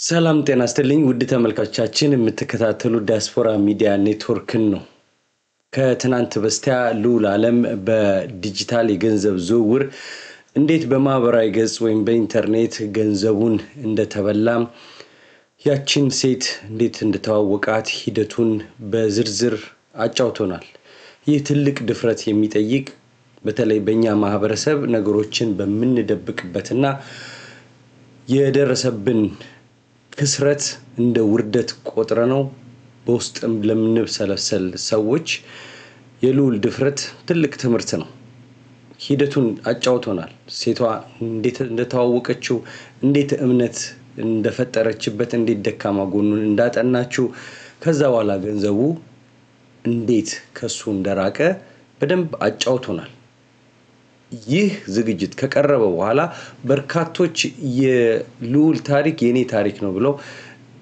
ሰላም ጤና ይስጥልኝ ውድ ተመልካቾቻችን የምትከታተሉ ዲያስፖራ ሚዲያ ኔትወርክን ነው። ከትናንት በስቲያ ልዑል ዓለም በዲጂታል የገንዘብ ዝውውር እንዴት በማህበራዊ ገጽ ወይም በኢንተርኔት ገንዘቡን እንደተበላም ያቺን ሴት እንዴት እንደተዋወቃት ሂደቱን በዝርዝር አጫውቶናል። ይህ ትልቅ ድፍረት የሚጠይቅ በተለይ በእኛ ማህበረሰብ ነገሮችን በምንደብቅበትና የደረሰብን ክስረት እንደ ውርደት ቆጥረነው በውስጥም ለምንብሰለሰል ሰዎች የልዑል ድፍረት ትልቅ ትምህርት ነው። ሂደቱን አጫውቶናል። ሴቷ እንዴት እንደተዋወቀችው እንዴት እምነት እንደፈጠረችበት እንዴት ደካማ ጎኑን እንዳጠናችው ከዛ በኋላ ገንዘቡ እንዴት ከሱ እንደራቀ በደንብ አጫውቶናል። ይህ ዝግጅት ከቀረበ በኋላ በርካቶች የልዑል ታሪክ የኔ ታሪክ ነው ብለው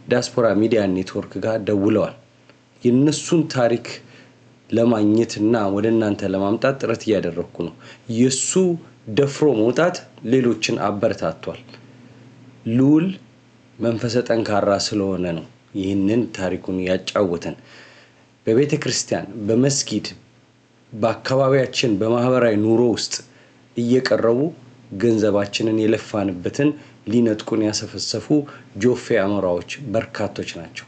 ዲያስፖራ ሚዲያ ኔትወርክ ጋር ደውለዋል። የነሱን ታሪክ ለማግኘትና ወደ እናንተ ለማምጣት ጥረት እያደረኩ ነው። የሱ ደፍሮ መውጣት ሌሎችን አበረታቷል። ልዑል መንፈሰ ጠንካራ ስለሆነ ነው ይህንን ታሪኩን ያጫወተን። በቤተክርስቲያን በመስጊድ በአካባቢያችን በማህበራዊ ኑሮ ውስጥ እየቀረቡ ገንዘባችንን የለፋንበትን ሊነጥቁን ያሰፈሰፉ ጆፌ አሞራዎች በርካቶች ናቸው።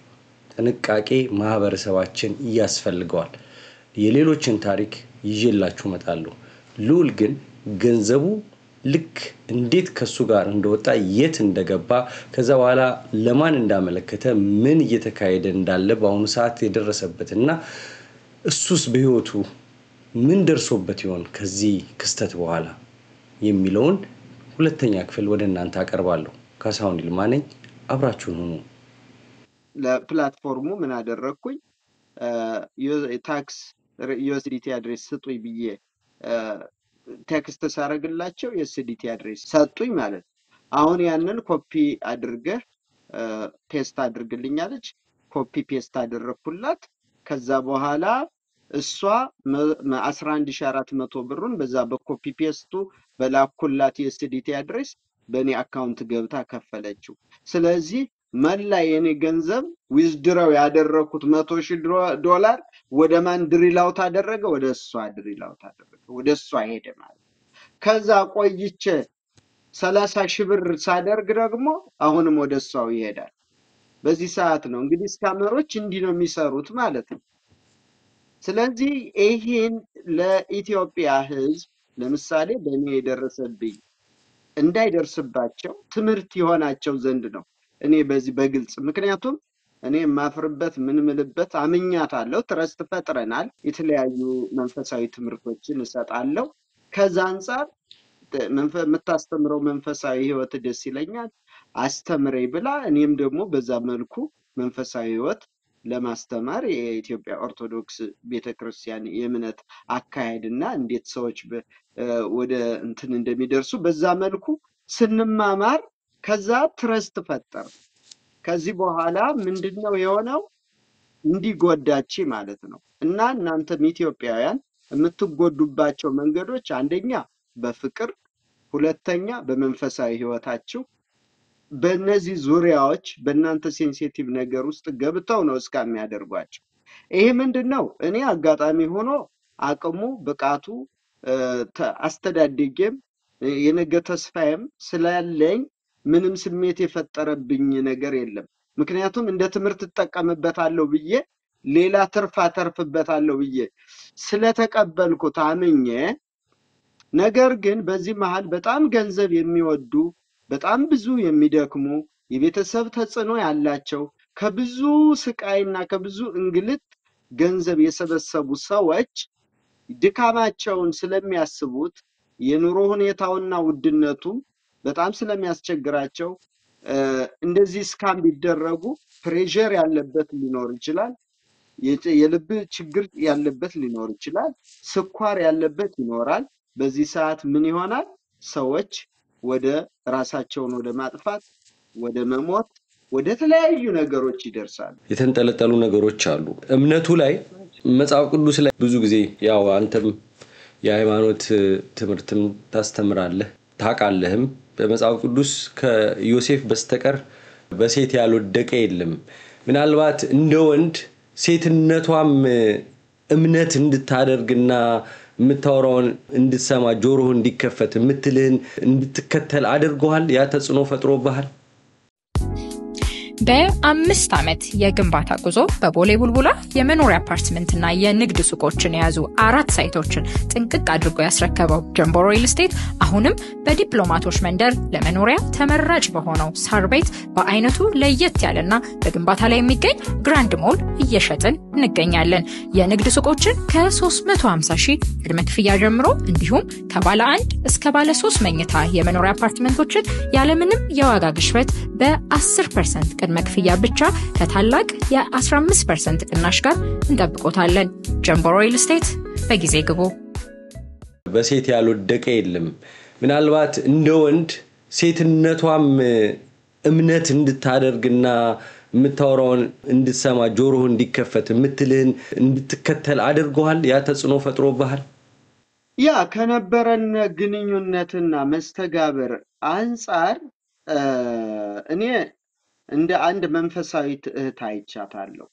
ጥንቃቄ ማህበረሰባችን ያስፈልገዋል። የሌሎችን ታሪክ ይዤላችሁ እመጣለሁ። ልዑል ግን ገንዘቡ ልክ እንዴት ከሱ ጋር እንደወጣ የት እንደገባ ከዛ በኋላ ለማን እንዳመለከተ ምን እየተካሄደ እንዳለ በአሁኑ ሰዓት የደረሰበትና እሱስ በህይወቱ ምን ደርሶበት ይሆን ከዚህ ክስተት በኋላ የሚለውን ሁለተኛ ክፍል ወደ እናንተ አቀርባለሁ። ካሳሁን ይልማ ነኝ። አብራችሁን ሁኑ። ለፕላትፎርሙ ምን አደረኩኝ? ታክስ ዩኤስዲቲ አድሬስ ስጡኝ ብዬ ቴክስት ሳረግላቸው ዩኤስዲቲ አድሬስ ሰጡኝ ማለት ነው። አሁን ያንን ኮፒ አድርገህ ፔስት አድርግልኛለች። ኮፒ ፔስት አደረኩላት። ከዛ በኋላ እሷ 11400 ብሩን በዛ በኮፒ ፔስቱ በላኩላት ዩኤስዲቲ አድሬስ በኔ አካውንት ገብታ ከፈለችው። ስለዚህ መላ የኔ ገንዘብ ዊዝድራው ያደረኩት $100,000 ወደ ማን ድሪላውት አደረገ? ወደ እሷ ድሪላውት አደረገ። ወደ እሷ ሄደ ማለት። ከዛ ቆይቼ 30,000 ብር ሳደርግ ደግሞ አሁንም ወደ እሷው ይሄዳል። በዚህ ሰዓት ነው እንግዲህ ስካመሮች እንዲህ ነው የሚሰሩት ማለት ነው። ስለዚህ ይሄን ለኢትዮጵያ ህዝብ ለምሳሌ በእኔ የደረሰብኝ እንዳይደርስባቸው ትምህርት ይሆናቸው ዘንድ ነው እኔ በዚህ በግልጽ ምክንያቱም እኔ ማፍርበት ምን ምልበት አምኛታለሁ። ትረስት ፈጥረናል። የተለያዩ መንፈሳዊ ትምህርቶችን እሰጣለሁ። ከዛ አንፃር የምታስተምረው መንፈሳዊ ህይወት ደስ ይለኛል አስተምረኝ ብላ እኔም ደግሞ በዛ መልኩ መንፈሳዊ ህይወት ለማስተማር የኢትዮጵያ ኦርቶዶክስ ቤተክርስቲያን የእምነት አካሄድና እንዴት ሰዎች ወደ እንትን እንደሚደርሱ በዛ መልኩ ስንማማር ከዛ ትረስት ፈጠር። ከዚህ በኋላ ምንድነው የሆነው? እንዲጎዳች ማለት ነው። እና እናንተም ኢትዮጵያውያን የምትጎዱባቸው መንገዶች አንደኛ በፍቅር፣ ሁለተኛ በመንፈሳዊ ህይወታችሁ በእነዚህ ዙሪያዎች በእናንተ ሴንሲቲቭ ነገር ውስጥ ገብተው ነው እስካም ያደርጓቸው። ይሄ ምንድነው? እኔ አጋጣሚ ሆኖ አቅሙ ብቃቱ አስተዳደጌም የነገ ተስፋዬም ስላለኝ ምንም ስሜት የፈጠረብኝ ነገር የለም። ምክንያቱም እንደ ትምህርት ተጠቀምበታለሁ ብዬ ሌላ ትርፍ አተርፍበታለሁ ብዬ ስለተቀበልኩት አምኜ ነገር ግን በዚህ መሃል በጣም ገንዘብ የሚወዱ በጣም ብዙ የሚደክሙ የቤተሰብ ተጽዕኖ ያላቸው ከብዙ ስቃይና ከብዙ እንግልት ገንዘብ የሰበሰቡ ሰዎች ድካማቸውን ስለሚያስቡት የኑሮ ሁኔታውና ውድነቱ በጣም ስለሚያስቸግራቸው እንደዚህ ስካም ቢደረጉ ፕሬሸር ያለበት ሊኖር ይችላል። የልብ ችግር ያለበት ሊኖር ይችላል። ስኳር ያለበት ይኖራል። በዚህ ሰዓት ምን ይሆናል? ሰዎች ወደ ራሳቸውን ወደ ማጥፋት ወደ መሞት ወደ ተለያዩ ነገሮች ይደርሳሉ። የተንጠለጠሉ ነገሮች አሉ። እምነቱ ላይ መጽሐፍ ቅዱስ ላይ ብዙ ጊዜ ያው አንተም የሃይማኖት ትምህርትን ታስተምራለህ ታቃለህም በመጽሐፍ ቅዱስ ከዮሴፍ በስተቀር በሴት ያልወደቀ የለም። ምናልባት እንደ ወንድ ሴትነቷም እምነት እንድታደርግና የምታወራውን እንድትሰማ ጆሮህ እንዲከፈት የምትልህን እንድትከተል አድርጎሃል? ያ ተጽዕኖ ፈጥሮብሃል? በ5 ዓመት የግንባታ ጉዞ በቦሌ ቡልቡላ የመኖሪያ አፓርትመንትና የንግድ ሱቆችን የያዙ 4 ሳይቶችን ጥንቅቅ አድርጎ ያስረከበው ጀምቦ ሪል ስቴት አሁንም በዲፕሎማቶች መንደር ለመኖሪያ ተመራጭ በሆነው ሳር ቤት በአይነቱ ለየት ያለና በግንባታ ላይ የሚገኝ ግራንድ ሞል እየሸጥን እንገኛለን። የንግድ ሱቆችን ከ350,000 ቅድመ ክፍያ ጀምሮ እንዲሁም ከባለ 1 እስከ ባለ 3 መኝታ የመኖሪያ አፓርትመንቶችን ያለምንም የዋጋ ግሽበት በ10% ቅድመ ክፍያ ብቻ ከታላቅ የ15% ቅናሽ ጋር እንጠብቆታለን። ጀምቦ ሪል ስቴት በጊዜ ግቡ። በሴት ያልወደቀ የለም። ምናልባት እንደ ወንድ ሴትነቷም እምነት እንድታደርግና የምታወራውን እንድትሰማ ጆሮህ እንዲከፈት የምትልህን እንድትከተል አድርጎሃል? ያ ተጽዕኖ ፈጥሮብሃል? ያ ከነበረን ግንኙነትና መስተጋብር አንፃር እኔ እንደ አንድ መንፈሳዊት እህት አይቻታለሁ።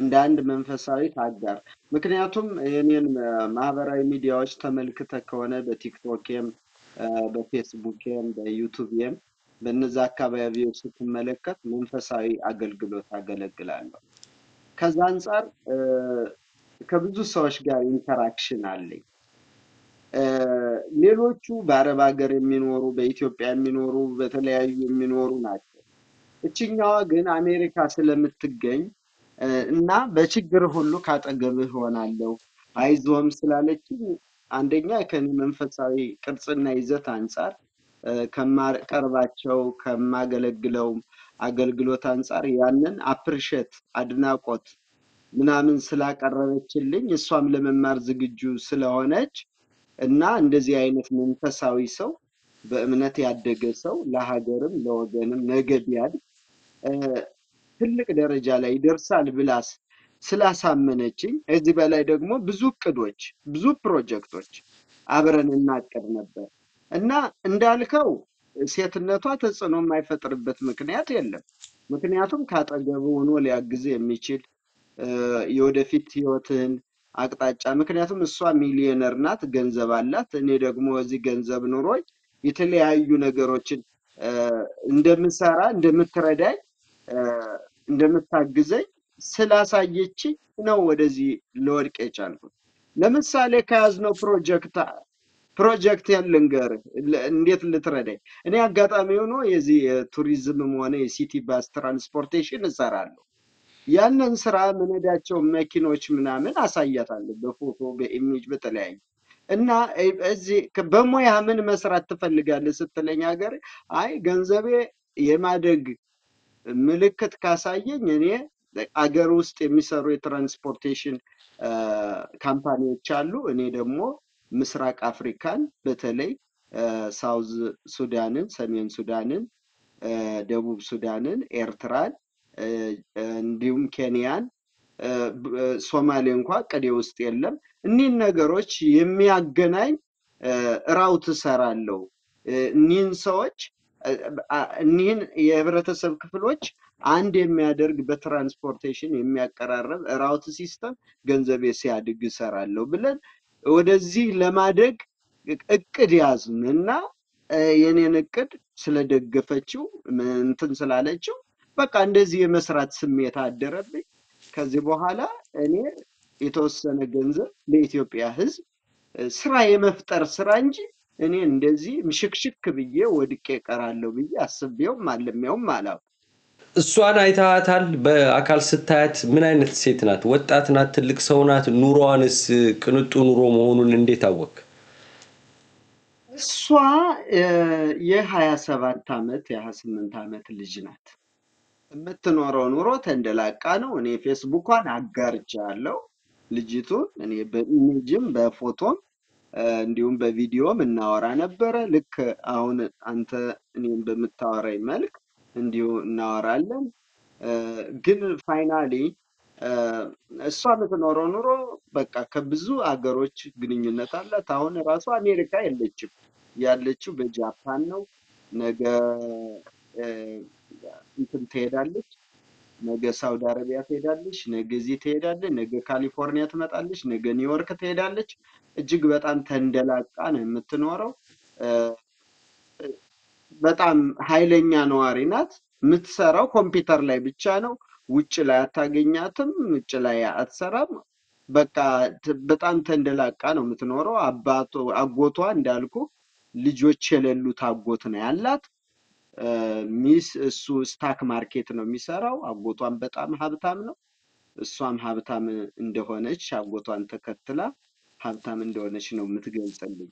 እንደ አንድ መንፈሳዊት አጋር። ምክንያቱም የኔን ማህበራዊ ሚዲያዎች ተመልክተህ ከሆነ በቲክቶክም በፌስቡክም በዩቲዩብም በእነዛ አካባቢዎች ስትመለከት መንፈሳዊ አገልግሎት አገለግላለሁ። ከዛ አንፃር ከብዙ ሰዎች ጋር ኢንተራክሽን አለኝ። ሌሎቹ በአረብ ሀገር የሚኖሩ በኢትዮጵያ የሚኖሩ በተለያዩ የሚኖሩ ናቸው። እችኛዋ ግን አሜሪካ ስለምትገኝ እና በችግር ሁሉ ካጠገብህ ሆናለሁ አይዞም ስላለችኝ አንደኛ ከኔ መንፈሳዊ ቅርጽና ይዘት አንፃር ከማቀርባቸው ከማገለግለው አገልግሎት አንፃር ያንን አፕሪሼት አድናቆት ምናምን ስላቀረበችልኝ እሷም ለመማር ዝግጁ ስለሆነች እና እንደዚህ አይነት መንፈሳዊ ሰው በእምነት ያደገ ሰው ለሀገርም ለወገንም ነገ ቢያድግ ትልቅ ደረጃ ላይ ይደርሳል ብላስ ስላሳመነችኝ እዚህ በላይ ደግሞ ብዙ እቅዶች ብዙ ፕሮጀክቶች አብረን እናቅድ ነበር እና እንዳልከው ሴትነቷ ተጽዕኖ የማይፈጥርበት ምክንያት የለም። ምክንያቱም ካጠገቡ ሆኖ ሊያግዝ የሚችል የወደፊት ህይወትን አቅጣጫ ምክንያቱም እሷ ሚሊዮነር ናት፣ ገንዘብ አላት። እኔ ደግሞ እዚህ ገንዘብ ኑሮኝ የተለያዩ ነገሮችን እንደምሰራ እንደምትረዳኝ እንደምታግዘኝ ስላሳየችኝ ነው ወደዚህ ለወድቅ የቻልኩት። ለምሳሌ ከያዝነው ፕሮጀክት ያልንገር እንዴት ልትረዳኝ? እኔ አጋጣሚ ሆኖ የዚህ ቱሪዝምም ሆነ የሲቲ ባስ ትራንስፖርቴሽን እሰራለሁ። ያንን ስራ ምንዳቸው መኪኖች ምናምን አሳያታለሁ በፎቶ በኢሜጅ በተለያዩ እና እዚህ በሙያ ምን መስራት ትፈልጋለህ ስትለኝ ሀገር አይ ገንዘቤ የማደግ ምልክት ካሳየኝ እኔ አገር ውስጥ የሚሰሩ የትራንስፖርቴሽን ካምፓኒዎች አሉ። እኔ ደግሞ ምስራቅ አፍሪካን በተለይ ሳውዝ ሱዳንን፣ ሰሜን ሱዳንን፣ ደቡብ ሱዳንን፣ ኤርትራን እንዲሁም ኬንያን ሶማሌ እንኳን ቀዴ ውስጥ የለም። እኒህን ነገሮች የሚያገናኝ ራውት እሰራለሁ። እኒህን ሰዎች እኒህን የህብረተሰብ ክፍሎች አንድ የሚያደርግ በትራንስፖርቴሽን የሚያቀራረብ ራውት ሲስተም ገንዘቤ ሲያድግ እሰራለሁ ብለን ወደዚህ ለማደግ እቅድ ያዝን እና የኔን እቅድ ስለደገፈችው እንትን ስላለችው በቃ እንደዚህ የመስራት ስሜት አደረብኝ። ከዚህ በኋላ እኔ የተወሰነ ገንዘብ ለኢትዮጵያ ህዝብ ስራ የመፍጠር ስራ እንጂ እኔ እንደዚህ ምሽክሽክ ብዬ ወድቄ ቀራለሁ ብዬ አስቤውም አልሜውም አላውቅም። እሷን አይታታል? በአካል ስታያት ምን አይነት ሴት ናት? ወጣት ናት? ትልቅ ሰው ናት? ኑሮዋንስ ቅንጡ ኑሮ መሆኑን እንዴት አወቅ? እሷ የ27 ዓመት የ28 ዓመት ልጅ ናት። የምትኖረው ኑሮ ተንደላቃ ነው። እኔ ፌስቡኳን አጋርቻለሁ ልጅቱን። እኔ በኢሜጅም በፎቶም እንዲሁም በቪዲዮም እናወራ ነበረ። ልክ አሁን አንተ እኔም በምታወራኝ መልክ እንዲሁ እናወራለን። ግን ፋይናሊ እሷ የምትኖረው ኑሮ በቃ ከብዙ አገሮች ግንኙነት አላት። አሁን ራሱ አሜሪካ የለችም፣ ያለችው በጃፓን ነው። ነገ እንትን ትሄዳለች፣ ነገ ሳውዲ አረቢያ ትሄዳለች፣ ነገ እዚህ ትሄዳለች፣ ነገ ካሊፎርኒያ ትመጣለች፣ ነገ ኒውዮርክ ትሄዳለች። እጅግ በጣም ተንደላቃ ነው የምትኖረው። በጣም ኃይለኛ ነዋሪ ናት። የምትሰራው ኮምፒውተር ላይ ብቻ ነው። ውጭ ላይ አታገኛትም፣ ውጭ ላይ አትሰራም። በቃ በጣም ተንደላቃ ነው የምትኖረው። አጎቷ እንዳልኩ ልጆች የሌሉት አጎት ነው ያላት። እሱ ስታክ ማርኬት ነው የሚሰራው። አጎቷን በጣም ሀብታም ነው። እሷም ሀብታም እንደሆነች አጎቷን ተከትላ ሀብታም እንደሆነች ነው የምትገልጽልኝ።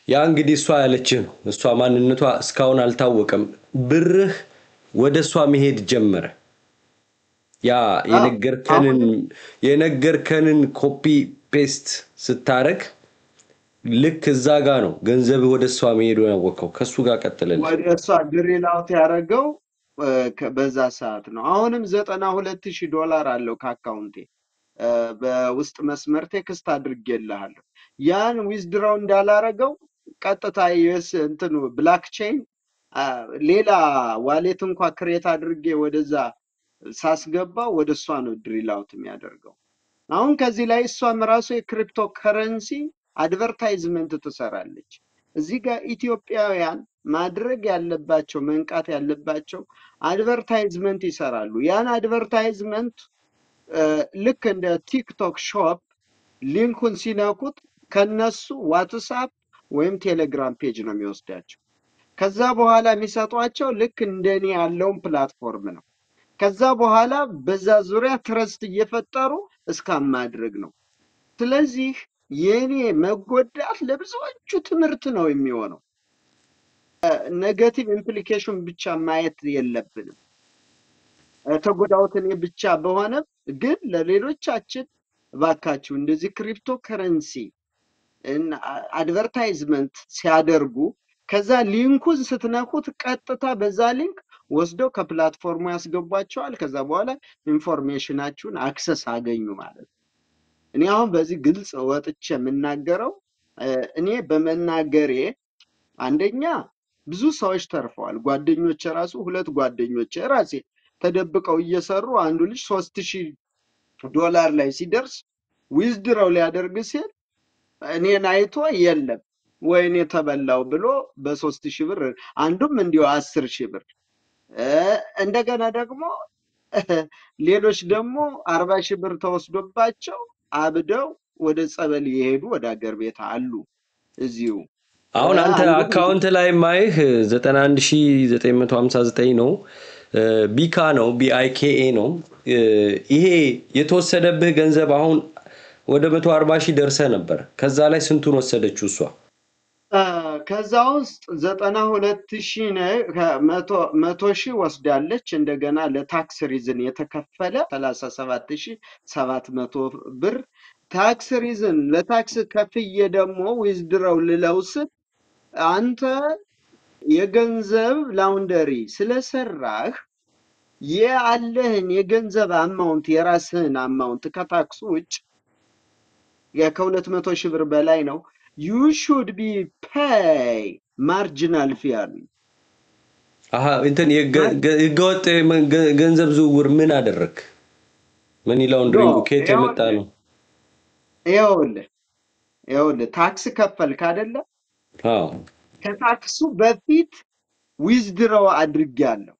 ያ እንግዲህ እሷ ያለችህ ነው። እሷ ማንነቷ እስካሁን አልታወቀም። ብርህ ወደ እሷ መሄድ ጀመረ። ያ የነገርከንን ኮፒ ፔስት ስታረግ ልክ እዛ ጋ ነው ገንዘብ ወደ እሷ መሄዱን ያወቀው። ከሱ ጋር ቀጥለልኝ። ወደ እሷ ድሪል አውት ያደረገው በዛ ሰዓት ነው። አሁንም $92,000 አለው ከአካውንቴ። በውስጥ መስመር ቴክስት አድርጌልሃለሁ። ያን ዊዝድራው እንዳላረገው ቀጥታ እንትኑ ብላክቼን ሌላ ዋሌት እንኳ ክሬት አድርጌ ወደዛ ሳስገባ ወደ እሷ ነው ድሪል አውት የሚያደርገው። አሁን ከዚህ ላይ እሷም ራሱ የክሪፕቶ ከረንሲ አድቨርታይዝመንት ትሰራለች። እዚህ ጋር ኢትዮጵያውያን ማድረግ ያለባቸው መንቃት ያለባቸው አድቨርታይዝመንት ይሰራሉ። ያን አድቨርታይዝመንት ልክ እንደ ቲክቶክ ሾፕ ሊንኩን ሲነኩት ከነሱ ዋትስአፕ ወይም ቴሌግራም ፔጅ ነው የሚወስዳቸው። ከዛ በኋላ የሚሰጧቸው ልክ እንደኔ ያለውን ፕላትፎርም ነው። ከዛ በኋላ በዛ ዙሪያ ትረስት እየፈጠሩ እስካም ማድረግ ነው። ስለዚህ የኔ መጎዳት ለብዙዎቹ ትምህርት ነው የሚሆነው። ኔጌቲቭ ኢምፕሊኬሽን ብቻ ማየት የለብንም። ተጎዳሁት እኔ ብቻ በሆነ ግን ለሌሎቻችን እባካችሁ እንደዚህ ክሪፕቶ ከረንሲ አድቨርታይዝመንት ሲያደርጉ ከዛ ሊንኩን ስትነኩት ቀጥታ በዛ ሊንክ ወስደው ከፕላትፎርሙ ያስገቧቸዋል። ከዛ በኋላ ኢንፎርሜሽናችሁን አክሰስ አገኙ ማለት ነው። እኔ አሁን በዚህ ግልጽ ወጥቼ የምናገረው እኔ በመናገሬ አንደኛ ብዙ ሰዎች ተርፈዋል። ጓደኞቼ ራሱ 2 ጓደኞቼ ራሴ ተደብቀው እየሰሩ አንዱ ልጅ $3,000 ላይ ሲደርስ ዊዝድራው ሊያደርግ ሲል እኔን አይቶ የለም ወይኔ ተበላው ብሎ በ3,000 ብር አንዱም እንዲሁ 10,000 ብር እንደገና ደግሞ ሌሎች ደግሞ 40,000 ብር ተወስዶባቸው አብደው ወደ ጸበል የሄዱ ወደ ሀገር ቤት አሉ። እዚሁ አሁን አንተ አካውንት ላይ ማይህ 91,959 ነው። ቢካ ነው BIKA ነው። ይሄ የተወሰደብህ ገንዘብ አሁን ወደ 140,000 ደርሰ ነበር። ከዛ ላይ ስንቱን ወሰደችው እሷ? ከዛ ውስጥ 92,000 ነው 100,000 ወስዳለች። እንደገና ለታክስ ሪዝን የተከፈለ 37,700 ብር ታክስ ሪዝን ለታክስ ከፍዬ ደግሞ ዊዝድራው ልለውስድ አንተ የገንዘብ ላውንደሪ ስለሰራህ ያለህን የገንዘብ አማውንት የራስህን አማውንት ከታክሱ ውጭ ከ200,000 ብር በላይ ነው። you should be pay marginal fee አሉኝ። እንትን የህገወጥ ገንዘብ ዝውውር ምን አደረክ? ምን ላውንደሪንግ ከየት የመጣ ነው? ይኸውልህ ታክስ ከፈልክ አይደለ? አዎ። ከታክሱ በፊት ዊዝድራው አድርጌያለሁ።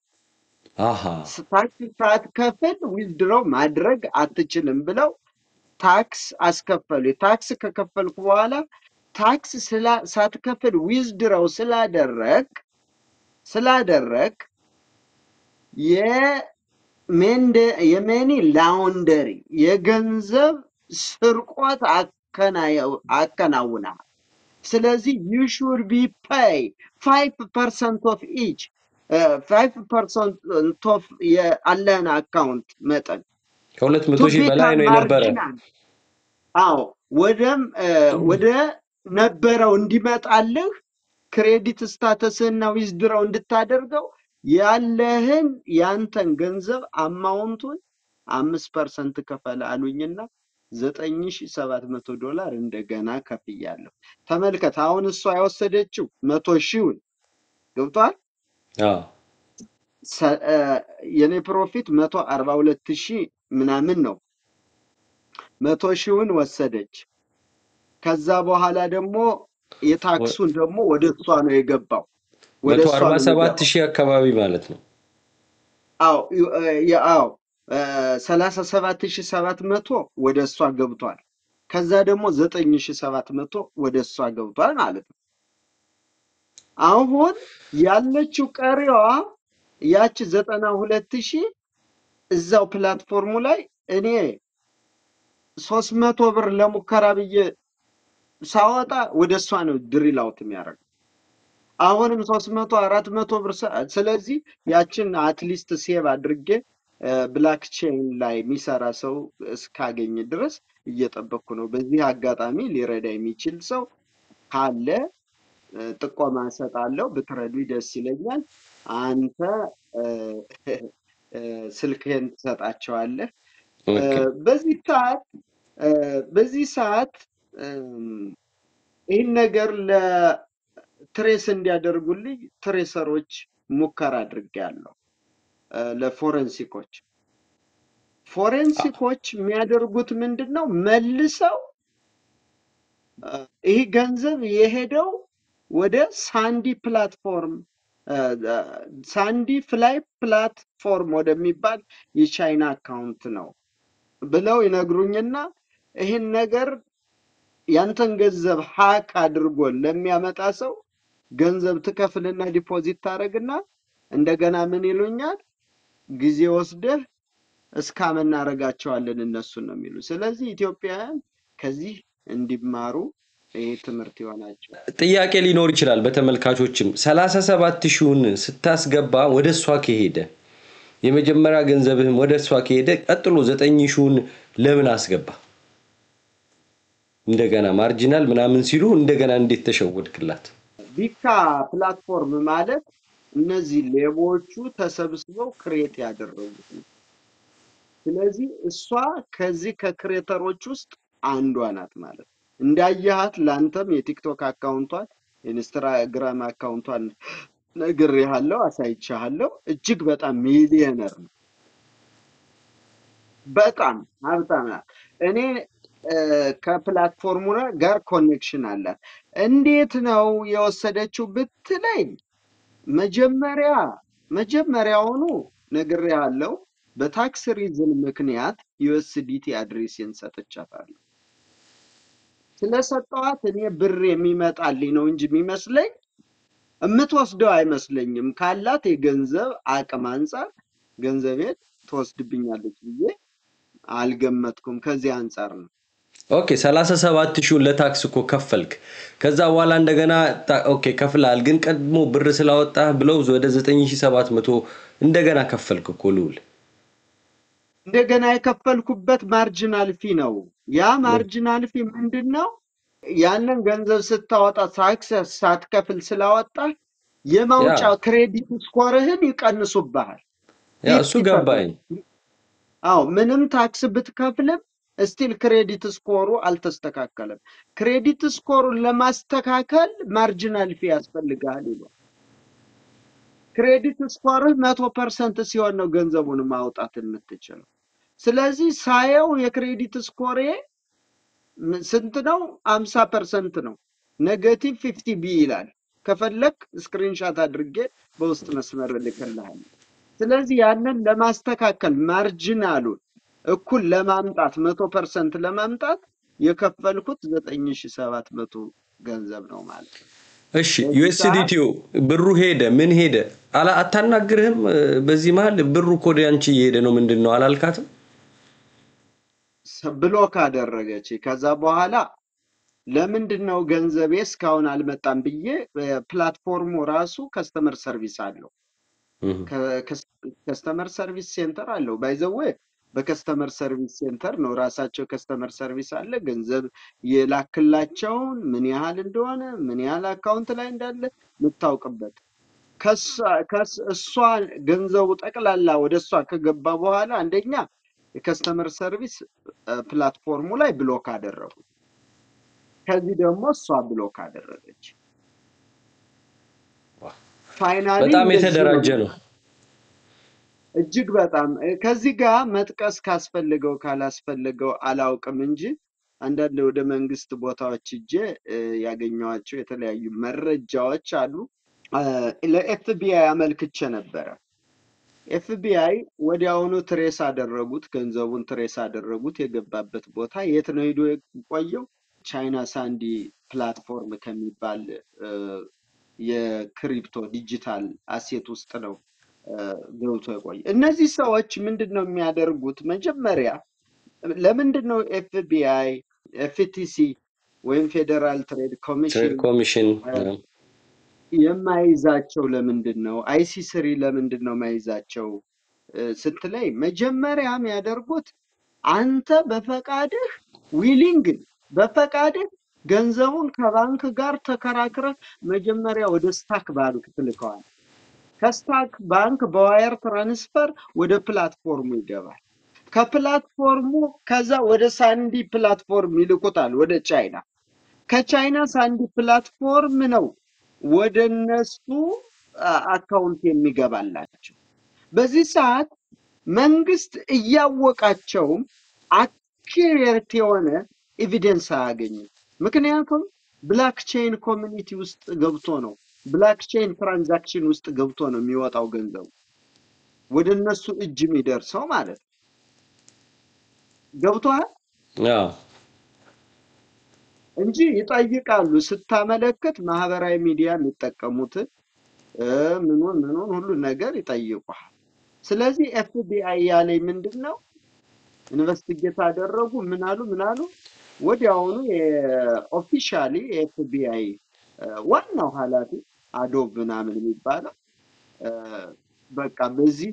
ታክስ ሳትከፍል ዊዝድራው ማድረግ አትችልም ብለው ታክስ አስከፈሉ። ታክስ ከከፈልኩ በኋላ ታክስ ሳትከፍል ዊዝድራው ስላደረግ የመኒ ላውንደሪ የገንዘብ ስርቆት አከናውናል። ስለዚህ you should be pay 5% of each 5% of የአለህን አካውንት መጠን ከ200,000 በላይ ነው የነበረ። አዎ ወደ ነበረው እንዲመጣልህ ክሬዲት ስታተስና ዊዝድራው እንድታደርገው ያለህን ያንተን ገንዘብ አማውንቱን 5% ከፈለ አሉኝና $9,700 እንደገና ከፍያለሁ። ተመልከት አሁን እሷ ያወሰደችው 100,000 ገብቷል። የኔ ፕሮፊት 142,000 ምናምን ነው። 100,000ውን ወሰደች። ከዛ በኋላ ደግሞ የታክሱን ደግሞ ወደ እሷ ነው የገባው። ወደ እሷ ነው 147,000 አካባቢ ማለት ነው። አዎ 37,700 ወደ እሷ ገብቷል። ከዛ ደግሞ 9,700 ወደ እሷ ገብቷል ማለት ነው። አሁን ያለችው ቀሪዋ ያቺ 92,000 እዛው ፕላትፎርሙ ላይ እኔ 300 ብር ለሙከራ ብዬ ሳወጣ ወደ እሷ ነው ድሪል አውት የሚያደርገው። አሁንም 300 400 ብር ስለዚህ ያችን አትሊስት ሴቭ አድርጌ ብላክቼን ላይ የሚሰራ ሰው እስካገኝ ድረስ እየጠበቅኩ ነው። በዚህ አጋጣሚ ሊረዳ የሚችል ሰው ካለ ጥቆማ እሰጣለሁ። ብትረዱ ደስ ይለኛል። አንተ ስልክህን ትሰጣቸዋለህ። በዚህ ሰዓት ይህን ነገር ለትሬስ እንዲያደርጉልኝ ትሬሰሮች ሙከራ አድርጌያለሁ። ለፎረንሲኮች የሚያደርጉት ምንድነው? መልሰው ይህ ገንዘብ የሄደው ወደ ሳንዲ ፍላይ ፕላትፎርም ወደሚባል የቻይና አካውንት ነው ብለው ይነግሩኝና ይህን ነገር ያንተን ገንዘብ ሃክ አድርጎ ለሚያመጣ ሰው ገንዘብ ትከፍልና ዲፖዚት ታደርግና እንደገና ምን ይሉኛል? ጊዜ ወስደህ እስካም እናደርጋቸዋለን እነሱን ነው የሚሉ። ስለዚህ ኢትዮጵያውያን ከዚህ እንዲማሩ ይሄ ትምህርት ይሆናቸው። ጥያቄ ሊኖር ይችላል በተመልካቾችም 37,000ን ስታስገባ ወደ እሷ ከሄደ የመጀመሪያ ገንዘብህም ወደ እሷ ከሄደ ቀጥሎ 9,000ን ለምን አስገባ? እንደገና ማርጂናል ምናምን ሲሉ እንደገና እንዴት ተሸወድክላት? ቢካ ፕላትፎርም ማለት እነዚህ ሌቦቹ ተሰብስበው ክሬት ያደረጉት ነው። ስለዚህ እሷ ከዚህ ከክሬተሮች ውስጥ አንዷ ናት ማለት እንዳያሃት ላንተም የቲክቶክ አካውንቷን ኢንስታግራም አካውንቷን ነግሬሃለሁ፣ አሳይቻለሁ። እጅግ በጣም ሚሊዮነር ነው። በጣም ሀብታም ናት። እኔ ከፕላትፎርሙ ጋር ኮኔክሽን አላት። እንዴት ነው የወሰደችው ብትለኝ መጀመሪያውኑ ነግሬሃለሁ። በታክስ ሪዝን ምክንያት ዩኤስዲቲ አድሬስን ሰጥቻታለሁ። ስለሰጠዋት እኔ ብር የሚመጣልኝ ነው እንጂ የሚመስለኝ የምትወስደው አይመስለኝም። ካላት የገንዘብ አቅም አንፃር ገንዘቤን ትወስድብኛለች ብዬ አልገመትኩም። ከዚህ አንፃር ነው። ኦኬ 37,000ን ለታክስ እኮ ከፈልክ። ከዛ በኋላ እንደገና ኦኬ ከፍላል፣ ግን ቀድሞ ብር ስላወጣህ ብለው ወደ 9,700 እንደገና ከፈልክ እኮ ልውል። እንደገና የከፈልኩበት ማርጂናል ፊ ነው። ያ ማርጂናል ፊ ምንድነው? ያንን ገንዘብ ስታወጣ ታክስ ሳትከፍል ስላወጣ የማውጫ ክሬዲት ስኮርህን ይቀንሱብሃል። እሱ ገባኝ። ምንም ታክስ ብትከፍልም ስቲል ክሬዲት ስኮሩ አልተስተካከለም። ክሬዲት ስኮሩን ለማስተካከል ማርጂናል ፊ ያስፈልጋል ይላል። ክሬዲት ስኮርህ 100% ሲሆን ነው ገንዘቡን ማውጣት የምትችለው። ስለዚህ ሳየው የክሬዲት ስኮሬ ስንት ነው? 50% ነው። ኔጌቲቭ 50 ቢ ይላል። ከፈለክ ስክሪንሻት አድርጌ በውስጥ መስመር ልክልሃለሁ። ስለዚህ ያንን ለማስተካከል ማርጂናሉን እኩል ለማምጣት 100% ለማምጣት የከፈልኩት 9,700 ገንዘብ ነው ማለት ነው። እሺ ዩኤስዲቲው ብሩ ሄደ፣ ምን ሄደ? አታናግርህም? በዚህ መሃል ብሩ ኮድ ያንቺ እየሄደ ነው ምንድነው አላልካትም? ብሎክ አደረገች። ከዛ በኋላ ለምንድነው ገንዘቤ እስካሁን አልመጣም ብዬ ፕላትፎርሙ ራሱ ከስተመር ሰርቪስ አለው። ከስተመር ሰርቪስ ሴንተር አለው። ባይዘው በከስተመር ሰርቪስ ሴንተር ነው ራሳቸው ከስተመር ሰርቪስ አለ። ገንዘብ የላክላቸውን ምን ያህል እንደሆነ ምን ያህል አካውንት ላይ እንዳለ የምታውቅበት እሷ ገንዘቡ ጠቅላላ ወደ እሷ ከገባ በኋላ አንደኛ የከስተመር ሰርቪስ ፕላትፎርሙ ላይ ብሎክ አደረጉ። ከዚህ ደግሞ እሷ ብሎክ አደረገች። ፋይናሊ በጣም የተደራጀ ነው። እጅግ በጣም ከዚህ ጋር መጥቀስ ካስፈልገው ካላስፈልገው አላውቅም እንጂ አንዳንድ ወደ መንግስት ቦታዎች ሄጄ ያገኘኋቸው የተለያዩ መረጃዎች አሉ። ለኤፍቢአይ አመልክቼ ነበረ። ኤፍቢአይ ወዲያውኑ ትሬስ አደረጉት፣ ገንዘቡን ትሬስ አደረጉት። የገባበት ቦታ የት ነው ሄዶ የቆየው? ቻይና ሳንዲ ፕላትፎርም ከሚባል የክሪፕቶ ዲጂታል አሴት ውስጥ ነው ገብቶ የቆየ። እነዚህ ሰዎች ምንድነው የሚያደርጉት? መጀመሪያ ለምንድነው ኤፍቢአይ ኤፍቲሲ ወይም ፌደራል ትሬድ ኮሚሽን የማይዛቸው? ለምንድነው አይሲ3 ለምንድነው የማይዛቸው ስትለይ፣ መጀመሪያም ያደርጉት አንተ በፈቃድህ ዊሊንግ በፈቃድህ ገንዘቡን ከባንክ ጋር ተከራክረህ መጀመሪያ ወደ ስታክ ባንክ ትልከዋል። ከስታክ ባንክ በዋየር ትራንስፈር ወደ ፕላትፎርሙ ይገባል። ከፕላትፎርሙ ከዛ ወደ ሳንዲ ፕላትፎርም ይልኩታል ወደ ቻይና። ከቻይና ሳንዲ ፕላትፎርም ነው ወደ እነሱ አካውንት የሚገባላቸው። በዚህ ሰዓት መንግስት እያወቃቸውም አኪሬት የሆነ ኤቪደንስ አያገኝም። ምክንያቱም ብላክቼን ኮሚኒቲ ውስጥ ገብቶ ነው፣ ብላክቼን ትራንዛክሽን ውስጥ ገብቶ ነው የሚወጣው ገንዘቡ ወደ እነሱ እጅ የሚደርሰው ማለት ነው። ገብቷል? እንጂ ይጠይቃሉ። ስታመለክት ማህበራዊ ሚዲያ የሚጠቀሙት ምኑን ሁሉ ነገር ይጠይቋል። ስለዚህ ኤፍቢአይ ያለኝ ምንድነው ኢንቨስቲጌት አደረጉ። ምን አሉ ወዲያውኑ ኦፊሻሊ ኤፍቢአይ ዋናው ኃላፊ አዶብ ምናምን የሚባለው በቃ በዚህ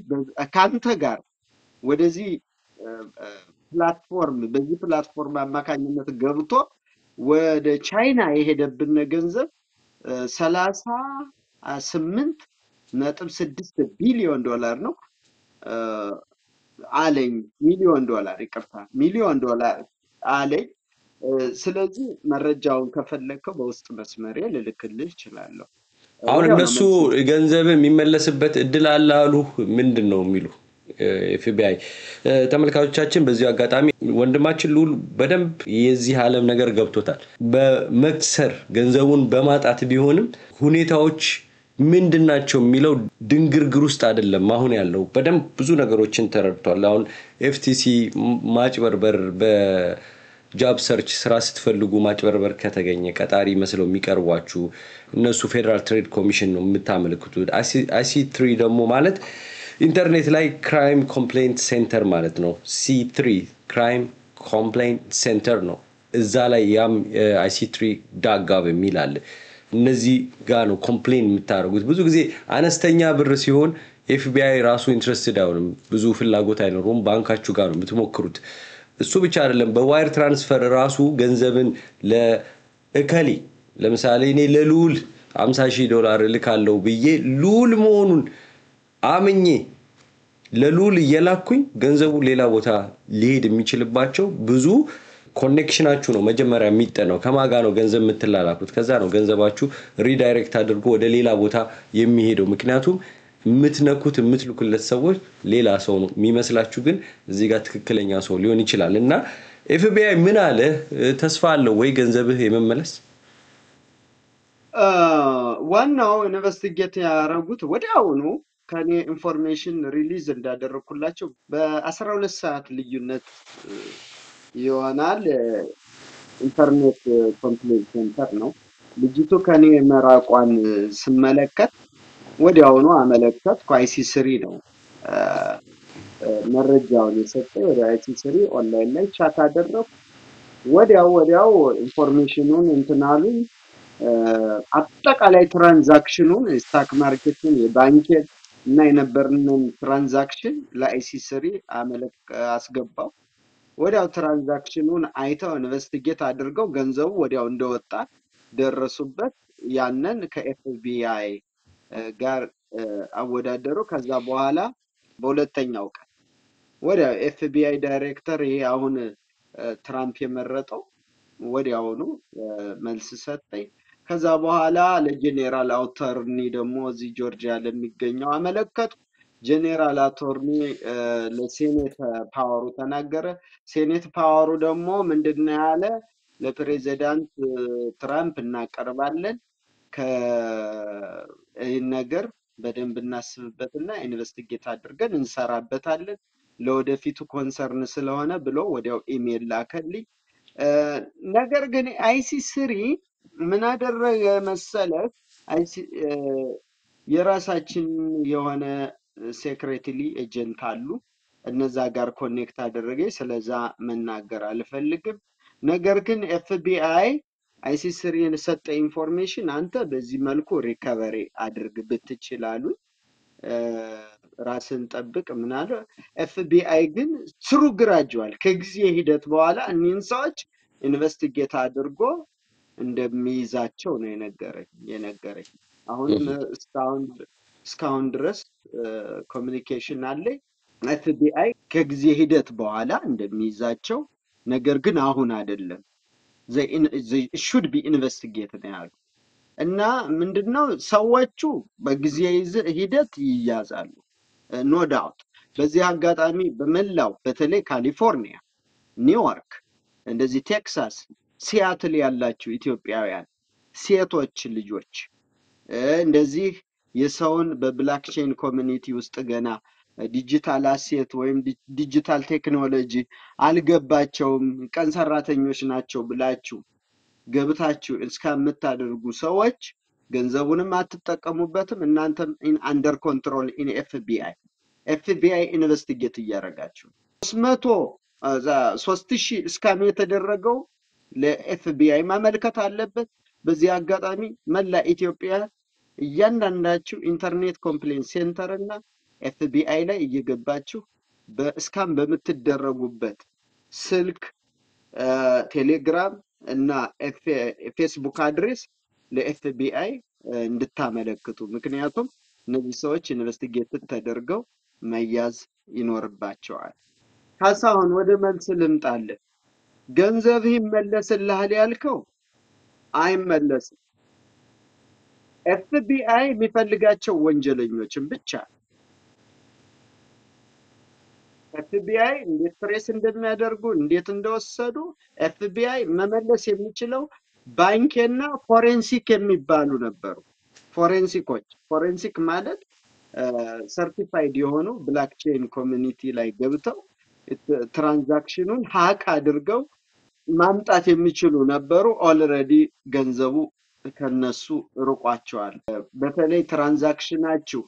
ካንተ ጋር ወደዚህ ፕላትፎርም በዚህ ፕላትፎርም አማካኝነት ገብቶ ወደ ቻይና የሄደብን ገንዘብ 38.6 ቢሊዮን ዶላር ነው አለኝ። ሚሊዮን ዶላር ይቅርታ፣ ሚሊዮን ዶላር አለኝ። ስለዚህ መረጃውን ከፈለከው በውስጥ መስመሬ ልልክልህ እችላለሁ። አሁን እነሱ ገንዘብ የሚመለስበት እድል አለ አሉ። ምንድነው የሚሉ ኤፍቢአይ ተመልካቾቻችን? በዚህ አጋጣሚ ወንድማችን ሉል በደንብ የዚህ ዓለም ነገር ገብቶታል። በመክሰር ገንዘቡን በማጣት ቢሆንም ሁኔታዎች ምንድናቸው የሚለው ድንግርግር ውስጥ አይደለም አሁን ያለው። በደንብ ብዙ ነገሮችን ተረድቷል። አሁን ኤፍቲሲ ማጭበርበር፣ በጃብ ሰርች ስራ ስትፈልጉ ማጭበርበር ከተገኘ ቀጣሪ መስለው የሚቀርቧችሁ እነሱ ፌደራል ትሬድ ኮሚሽን ነው የምታመለክቱት። አይሲ3 ደግሞ ማለት ኢንተርኔት ላይ ክራይም ኮምፕሌንት ሴንተር ማለት ነው። C3 ክራይም ኮምፕሌንት ሴንተር ነው። እዛ ላይ ያም IC3.gov የሚል አለ። እነዚህ ጋር ነው ኮምፕሌን የምታደርጉት። ብዙ ጊዜ አነስተኛ ብር ሲሆን ኤፍቢአይ ራሱ ኢንትረስትድ አይሆንም፣ ብዙ ፍላጎት አይኖረውም። ባንካችሁ ጋር ነው የምትሞክሩት። እሱ ብቻ አይደለም፣ በዋይር ትራንስፈር ራሱ ገንዘብን ለእከሌ ለምሳሌ እኔ ለሉል $50,000 ልካለው ብዬ ሉል መሆኑን አምኜ ለሉል እየላኩኝ ገንዘቡ ሌላ ቦታ ሊሄድ የሚችልባቸው ብዙ ኮኔክሽናችሁ ነው መጀመሪያ የሚጠናው። ከማጋ ነው ገንዘብ የምትላላኩት፣ ከዛ ነው ገንዘባችሁ ሪዳይሬክት አድርጎ ወደ ሌላ ቦታ የሚሄደው። ምክንያቱም የምትነኩት የምትልኩለት ሰዎች ሌላ ሰው ነው የሚመስላችሁ፣ ግን እዚህ ጋር ትክክለኛ ሰው ሊሆን ይችላል። እና ኤፍቢአይ ምን አለ? ተስፋ አለው ወይ ገንዘብህ የመመለስ? ዋናው ኢንቨስቲጌት ያደረጉት ወዲያውኑ ከኔ ኢንፎርሜሽን ሪሊዝ እንዳደረኩላቸው በ12 ሰዓት ልዩነት ይሆናል። ኢንተርኔት ኮምፕሌንት ሴንተር ነው። ልጅቱ ከኔ መራቋን ስመለከት ወዲያውኑ አመለከትኩ። አይሲ3 ነው መረጃውን የሰጠኝ። ወደ አይሲ3 ኦንላይን ላይ ቻት አደረኩ። ወዲያው ኢንፎርሜሽኑን እንትናሉ አጠቃላይ ትራንዛክሽኑን ስታክ ማርኬቱን የባንኬን እና የነበርንን ትራንዛክሽን ለአይሲ3 አስገባው። ወዲያው ትራንዛክሽኑን አይተው ኢንቨስቲጌት አድርገው ገንዘቡ ወዲያው እንደወጣ ደረሱበት። ያንን ከኤፍቢአይ ጋር አወዳደሩ። ከዛ በኋላ በሁለተኛው ቀን ወዲያው ኤፍቢአይ ዳይሬክተር ይሄ አሁን ትራምፕ የመረጠው ወዲያውኑ መልስ ሰጠኝ። ከዛ በኋላ ለጄኔራል አውተርኒ ደግሞ እዚህ ጆርጂያ ለሚገኘው አመለከቱ። ጄኔራል አቶርኒ ለሴኔት ፓወሩ ተናገረ። ሴኔት ፓወሩ ደግሞ ምንድነው ያለ? ለፕሬዚዳንት ትራምፕ እናቀርባለን ይህን ነገር በደንብ እናስብበትና ኢንቨስቲጌት አድርገን እንሰራበታለን ለወደፊቱ ኮንሰርን ስለሆነ ብሎ ወዲያው ኢሜል ላከልኝ። ነገር ግን አይሲ3 ምን አደረገ መሰለህ? የራሳችን የሆነ ሴክሬትሊ ኤጀንት አሉ። እነዛ ጋር ኮኔክት አደረገኝ። ስለዛ መናገር አልፈልግም። ነገር ግን ኤፍቢአይ አይሲ3 ሰጠ ኢንፎርሜሽን አንተ በዚህ መልኩ ሪከቨሪ አድርግ ብትችላሉ ራስን ጠብቅ ምናለ። ኤፍቢአይ ግን ስሩ ግራጁዋል ከጊዜ ሂደት በኋላ እኒህን ሰዎች ኢንቨስቲጌት አድርጎ እንደሚይዛቸው ነው የነገረኝ። አሁንም እስካሁን ድረስ ኮሚኒኬሽን አለኝ። ኤፍቢአይ ከጊዜ ሂደት በኋላ እንደሚይዛቸው ነገር ግን አሁን አይደለም they should be investigated ያሉ እና ምንድነው ሰዎቹ በጊዜ ሂደት ይያዛሉ ኖ ዳውት። በዚህ አጋጣሚ በመላው በተለይ ካሊፎርኒያ፣ ኒውዮርክ፣ እንደዚህ ቴክሳስ፣ ሲያትል ያላችሁ ኢትዮጵያውያን ሴቶች ልጆች እንደዚህ የሰውን በብላክቼን ኮሚኒቲ ውስጥ ገና ዲጂታል አሴት ወይም ዲጂታል ቴክኖሎጂ አልገባቸውም ቀን ሰራተኞች ናቸው ብላችሁ ገብታችሁ እስከምታደርጉ ሰዎች ገንዘቡንም አትጠቀሙበትም። እናንተም አንደር ኮንትሮል ኢን ኤፍቢአይ ኢንቨስቲጌት እያደረጋችሁ 3000 እስካም የተደረገው ለኤፍቢአይ ማመልከት አለበት። በዚህ አጋጣሚ መላ ኢትዮጵያ እያንዳንዳችሁ ኢንተርኔት ኮምፕሌን ሴንተር እና ኤፍቢአይ ላይ እየገባችሁ በእስካም በምትደረጉበት ስልክ፣ ቴሌግራም እና ፌስቡክ አድሬስ ለኤፍቢአይ እንድታመለክቱ። ምክንያቱም እነዚህ ሰዎች ኢንቨስቲጌት ተደርገው መያዝ ይኖርባቸዋል። ካሳሁን ወደ መልስ ልምጣልህ። ገንዘብህ ይመለስልሃል ያልከው አይመለስም። ኤፍቢአይ የሚፈልጋቸው ወንጀለኞችን ብቻ ኤፍቢአይ እንዴት ፕሬስ እንደሚያደርጉ እንዴት እንደወሰዱ ኤፍቢአይ መመለስ የሚችለው ባንክና ፎሬንሲክ የሚባሉ ነበሩ። ፎሬንሲክ ማለት ሰርቲፋይድ የሆኑ ብላክቼን ኮሚኒቲ ላይ ገብተው ትራንዛክሽኑን ሃክ አድርገው ማምጣት የሚችሉ ነበሩ። ኦልሬዲ ገንዘቡ ከነሱ ርቋቸዋል። በተለይ ትራንዛክሽናችሁ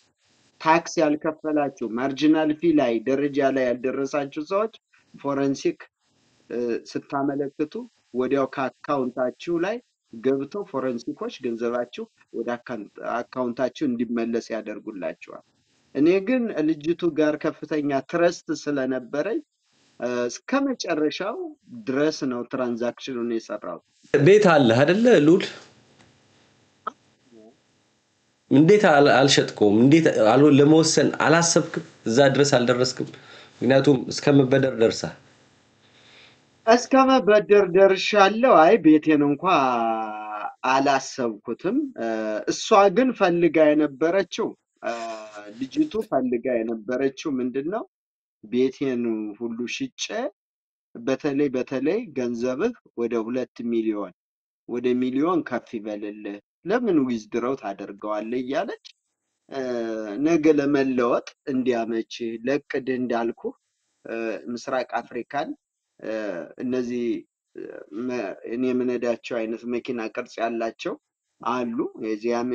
ታክስ ያልከፈላችሁ ማርጂናል ፊ ላይ ደረጃ ላይ ያልደረሳችሁ ሰዎች ፎረንሲክ ስታመለክቱ ወዲያው ከአካውንታችሁ ላይ ገብተው ፎረንሲኮች ገንዘባችሁ ወደ አካውንታችሁ እንዲመለስ ያደርጉላችኋል። እኔ ግን ልጅቱ ጋር ከፍተኛ ትረስት ስለነበረኝ እስከመጨረሻው ድረስ ነው ትራንዛክሽኑን የሰራው። ቤት አለ አይደለ ሉል? እንዴት አልሸጥኩም? እንዴት ለመወሰን አላሰብክም? እዛ ድረስ አልደረስክም? ምክንያቱም እስከመበደር ደርሳ እስከመበደር ደርሻለሁ። አይ ቤቴን እንኳን አላሰብኩትም። እሷ ግን ፈልጋ የነበረችው ልጅቱ ፈልጋ የነበረችው ምንድነው ቤቴን ሁሉ ሽጬ በተለይ ገንዘብህ ወደ 2 ሚሊዮን ወደ ሚሊዮን ከፍ ይበልልህ ለምን ዊዝድሮው ታደርገዋለህ እያለች ነገ ለመለወጥ እንዲያመች ለቅድ እንዳልኩ ምስራቅ አፍሪካን እነዚህ እኔ የምነዳቸው አይነት መኪና ቅርጽ ያላቸው አሉ። የዚያም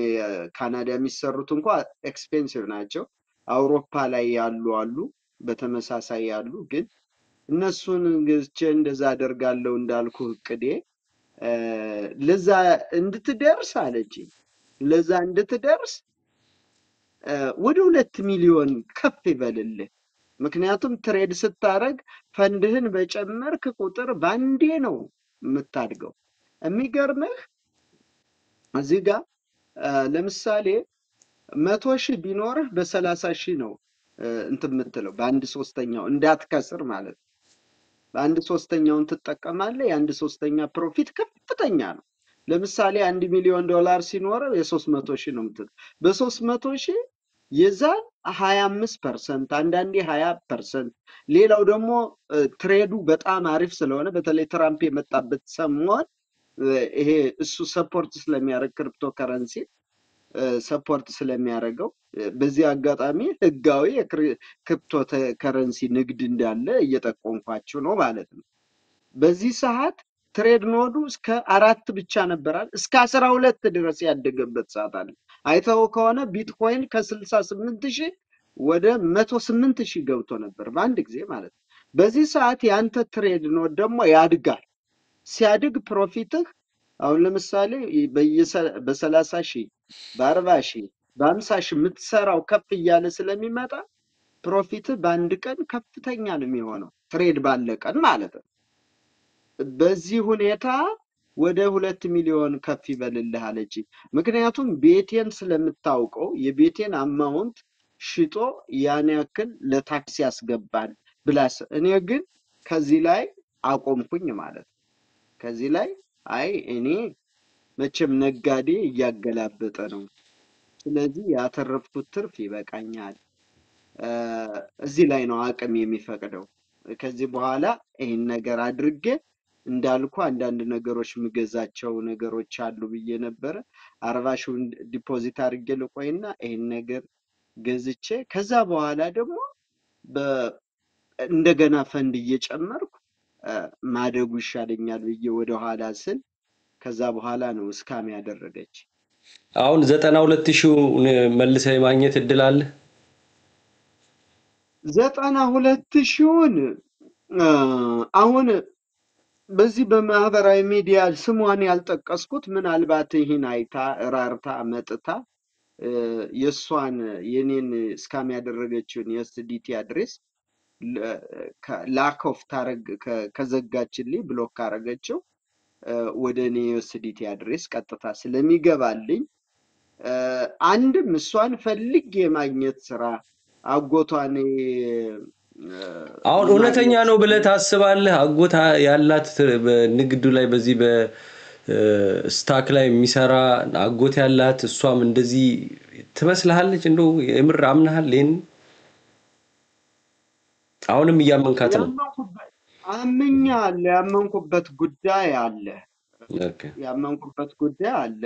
ካናዳ የሚሰሩት እንኳን ኤክስፔንሲቭ ናቸው። አውሮፓ ላይ ያሉ በተመሳሳይ ያሉ ግን እነሱን ገዝቼ እንደዛ አደርጋለሁ እንዳልኩ እቅዴ ለዛ እንድትደርስ አለች። ለዛ እንድትደርስ ወደ 2 ሚሊዮን ከፍ ይበልልህ። ምክንያቱም ትሬድ ስታረግ ፈንድህን በጨመርክ ቁጥር ባንዴ ነው የምታድገው። የሚገርምህ እዚህ ጋር ለምሳሌ 100,000 ቢኖርህ በ30,000 ነው እንትን የምትለው በአንድ ሶስተኛው እንዳትከስር ማለት ነው። በአንድ ሶስተኛውን ትጠቀማለህ። የአንድ ሶስተኛ ፕሮፊት ከፍተኛ ነው። ለምሳሌ $1 ሚሊዮን ሲኖረው የ300,000 ነው የምትለው። በ300,000 የዛን 25% አንዳንዴ 20%። ሌላው ደግሞ ትሬዱ በጣም አሪፍ ስለሆነ በተለይ ትራምፕ የመጣበት ሰሞን ይሄ እሱ ሰፖርት ስለሚያደርግ ክሪፕቶ ከረንሲ ሰፖርት ስለሚያደርገው በዚህ አጋጣሚ ህጋዊ የክሪፕቶ ከረንሲ ንግድ እንዳለ እየጠቆምኳችሁ ነው ማለት ነው። በዚህ ሰዓት ትሬድ ኖዱ እስከ 4 ብቻ ነበራል እስከ 12 ድረስ ያደገበት ሰዓት አለ። አይተው ከሆነ ቢትኮይን ከ68,000 ወደ 108,000 ገብቶ ነበር በአንድ ጊዜ ማለት ነው። በዚህ ሰዓት ያንተ ትሬድ ኖድ ደግሞ ያድጋል። ሲያድግ ፕሮፊትህ አሁን ለምሳሌ በ30,000 በ40,000 በ50,000 የምትሰራው ከፍ እያለ ስለሚመጣ ፕሮፊትህ በአንድ ቀን ከፍተኛ ነው የሚሆነው ትሬድ ባለቀን ማለት ነው። በዚህ ሁኔታ ወደ 2 ሚሊዮን ከፍ ይበልልህ አለች። ምክንያቱም ቤቴን ስለምታውቀው የቤቴን አማውንት ሽጦ ያን ያክል ለታክስ ያስገባል ብላስ። እኔ ግን ከዚህ ላይ አቆምኩኝ ማለት ነው። ከዚህ ላይ አይ እኔ መቼም ነጋዴ እያገላበጠ ነው፣ ስለዚህ ያተረፍኩት ትርፍ ይበቃኛል፣ እዚህ ላይ ነው አቅም የሚፈቅደው። ከዚህ በኋላ ይሄን ነገር አድርጌ እንዳልኩ አንዳንድ ነገሮች ምገዛቸው ነገሮች አሉ ብዬ ነበር። 40,000 ዲፖዚት አድርጌ ልቆይና ይሄን ነገር ገዝቼ ከዛ በኋላ ደግሞ እንደገና ፈንድ እየጨመርኩ ማደጉ ይሻለኛል ብዬ ወደ ኋላ ስል ከዛ በኋላ ነው እስካም ያደረገች። አሁን 92,000 መልሰህ የማግኘት እድል አለ? 92,000ን አሁን በዚህ በማህበራዊ ሚዲያ ስሟን ያልጠቀስኩት ምናልባት ይህን አይታ ራርታ መጥታ የሷን የኔን እስካም ያደረገችውን የኤስዲቲ አድሬስ ላክ ኦፍ ታረግ ከዘጋችልኝ ብሎክ ካረገችው ወደ እኔ የኤስዲቲ አድሬስ ቀጥታ ስለሚገባልኝ አንድም እሷን ፈልጌ የማግኘት ስራ አጎቷን አሁን እውነተኛ ነው ብለህ ታስባለህ? አጎታ ያላት በንግዱ ላይ በዚህ በስታክ ላይ የሚሰራ አጎት ያላት እሷም እንደዚህ ትመስልሃለች? እንደው የምር አምናሃል? ይሄን አሁንም እያመንካት ነው? አምኛለሁ። ያመንኩበት ጉዳይ አለ። ኦኬ፣ ያመንኩበት ጉዳይ አለ።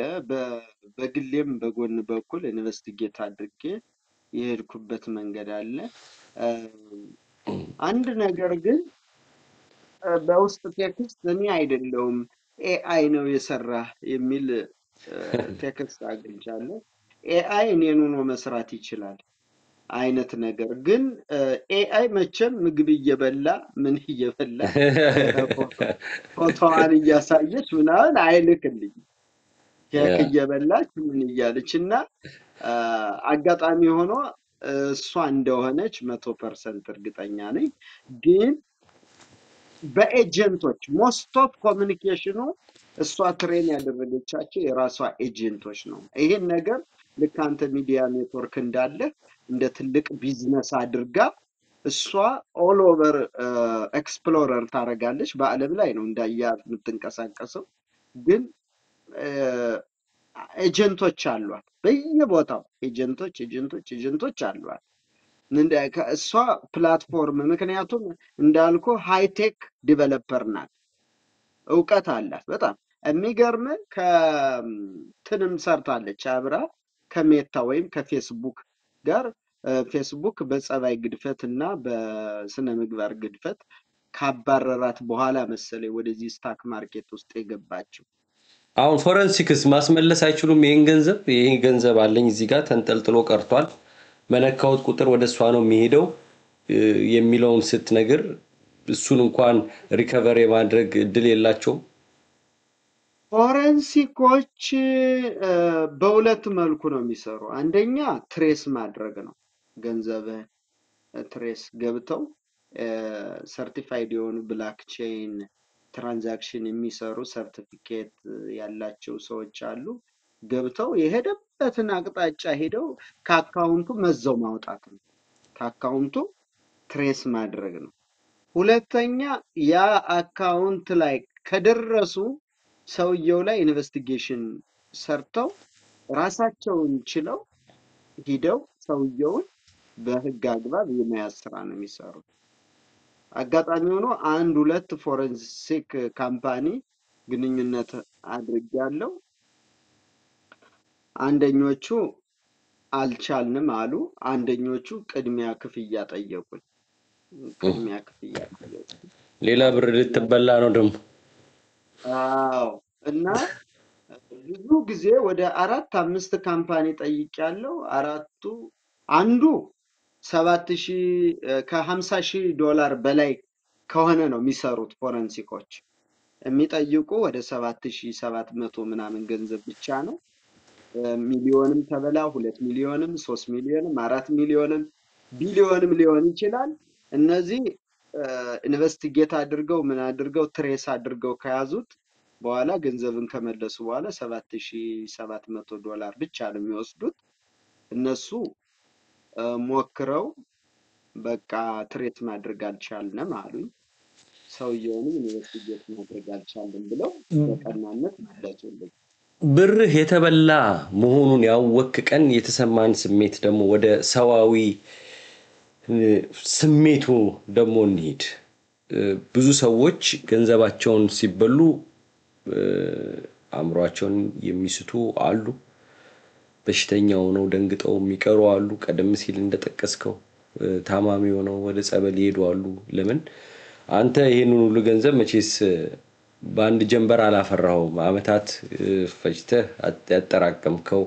በግሌም በጎን በኩል ኢንቨስቲጌት አድርጌ የሄድኩበት መንገድ አለ። አንድ ነገር ግን በውስጥ ቴክስት እኔ አይደለሁም ኤአይ ነው የሰራ የሚል ቴክስት አግኝቻለሁ። ኤአይ እኔን ሆኖ መስራት ይችላል አይነት ነገር ግን ኤአይ መቼም ምግብ እየበላ ምን እየበላ ፎቶዋን እያሳየች ምናምን አይልክልኝ ኬክ እየበላች ምን እያለችና አጋጣሚ ሆኖ እሷ እንደሆነች 100% እርግጠኛ ነኝ። ግን በኤጀንቶች ሞስት ኦፍ ኮሚኒኬሽኑ እሷ ትሬን ያደረገቻቸው የራሷ ኤጀንቶች ነው። ይሄን ነገር ልክ አንተ ሚዲያ ኔትወርክ እንዳለ እንደ ትልቅ ቢዝነስ አድርጋ እሷ ኦል ኦቨር ኤክስፕሎረር ታረጋለች። በአለም ላይ ነው እንዳያ የምትንቀሳቀሰው። ግን ኤጀንቶች አሏት በየቦታው ኤጀንቶች አሏት። እሷ ፕላትፎርም ምክንያቱም እንዳልኩ ሃይቴክ ዲቨሎፐር ናት፣ እውቀት አላት። በጣም የሚገርም ከትንም ሰርታለች አብራ ከሜታ ወይም ከፌስቡክ ጋር። ፌስቡክ በጸባይ ግድፈት እና በስነ ምግባር ግድፈት ካባረራት በኋላ መሰለኝ ወደዚህ ስታክ ማርኬት ውስጥ የገባችው። አሁን ፎረንሲክስ ማስመለስ አይችሉም? ይሄን ገንዘብ አለኝ እዚህ ጋር ተንጠልጥሎ ቀርቷል፣ መነካውት ቁጥር ወደሷ ነው የሚሄደው የሚለውን ስትነግር እሱን እንኳን ሪከቨሪ ማድረግ እድል የላቸውም? ፎረንሲኮች በሁለት መልኩ ነው የሚሰሩ። አንደኛ ትሬስ ማድረግ ነው። ገንዘብህ ትሬስ ገብተው ሰርቲፋይድ የሆኑ ብላክቼን ትራንዛክሽን የሚሰሩ ሰርቲፊኬት ያላቸው ሰዎች አሉ። ገብተው የሄደበትን አቅጣጫ ሄደው ከአካውንቱ መዘው ማውጣት ነው። ከአካውንቱ ትሬስ ማድረግ ነው። ሁለተኛ ያ አካውንት ላይ ከደረሱ ሰውየው ላይ ኢንቨስቲጌሽን ሰርተው ራሳቸውን ችለው ሂደው ሰውየውን በህግ አግባብ የመያዝ ስራ ነው የሚሰሩት። አጋጣሚ ሆኖ አንድ ሁለት ፎረንሲክ ካምፓኒ ግንኙነት አድርጌያለሁ። አንደኞቹ አልቻልንም አሉ። አንደኞቹ ቅድሚያ ክፍያ ጠየቁኝ። ቅድሚያ ክፍያ ጠየቁኝ። ሌላ ብር ልትበላ ነው ደግሞ። አዎ። እና ብዙ ጊዜ ወደ 4-5 ካምፓኒ ጠይቄያለሁ። አራቱ አንዱ 7000 ከ50,000 በላይ ከሆነ ነው የሚሰሩት ፎረንሲኮች። የሚጠይቁ ወደ 7700 ምናምን ገንዘብ ብቻ ነው። ሚሊዮንም ተበላ 2 ሚሊዮንም 3 ሚሊዮንም 4 ሚሊዮንም ቢሊዮንም ሊሆን ይችላል። እነዚህ ኢንቨስቲጌት አድርገው ምን አድርገው ትሬስ አድርገው ከያዙት በኋላ ገንዘብን ከመለሱ በኋላ $7700 ብቻ ነው የሚወስዱት። እነሱ ሞክረው በቃ ትሬት ማድረግ አልቻልንም አሉኝ። ሰውየውንም ኢንቨስቲጌት ማድረግ አልቻልንም ብለው በቀናነት መለሱልኝ። ብርህ የተበላ መሆኑን ያወክ ቀን የተሰማን ስሜት ደግሞ ወደ ሰዋዊ ስሜቱ ደግሞ እንሂድ። ብዙ ሰዎች ገንዘባቸውን ሲበሉ አእምሯቸውን የሚስቱ አሉ። በሽተኛ ሆነው ደንግጠው የሚቀሩ አሉ። ቀደም ሲል እንደጠቀስከው ታማሚ ሆነው ወደ ጸበል ይሄዱ አሉ። ለምን? አንተ ይሄንን ሁሉ ገንዘብ መቼስ በአንድ ጀንበር አላፈራኸውም። አመታት ፈጅተህ ያጠራቀምከው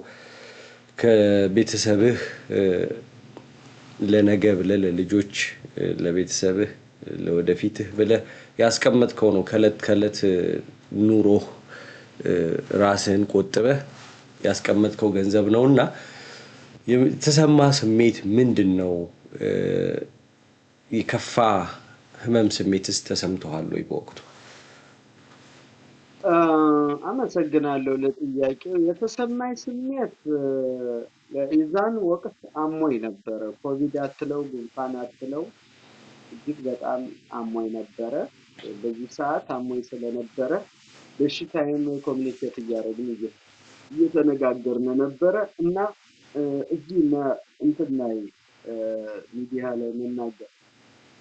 ከቤተሰብህ ለነገ ብለህ ለልጆች ለቤተሰብህ ለወደፊትህ ብለህ ያስቀመጥከው ነው። ከለት ከለት ኑሮህ ራስህን ቆጥበህ ያስቀመጥከው ገንዘብ ነውና የተሰማ ስሜት ምንድነው? የከፋ ህመም ስሜትስ ተሰምቶሃል ወይ በወቅቱ? አመሰግናለሁ ለጥያቄው። የተሰማኝ ስሜት የዛን ወቅት አሞኝ ነበረ። ኮቪድ አትለው ጉንፋን አትለው እጅግ በጣም አሞኝ ነበረ። በዚህ ሰዓት አሞኝ ስለነበረ በሽታዬን ኮሚኒኬት እያደረግን እየተነጋገርን ነበረ እና እዚህ እንትን ላይ ሚዲያ ላይ መናገር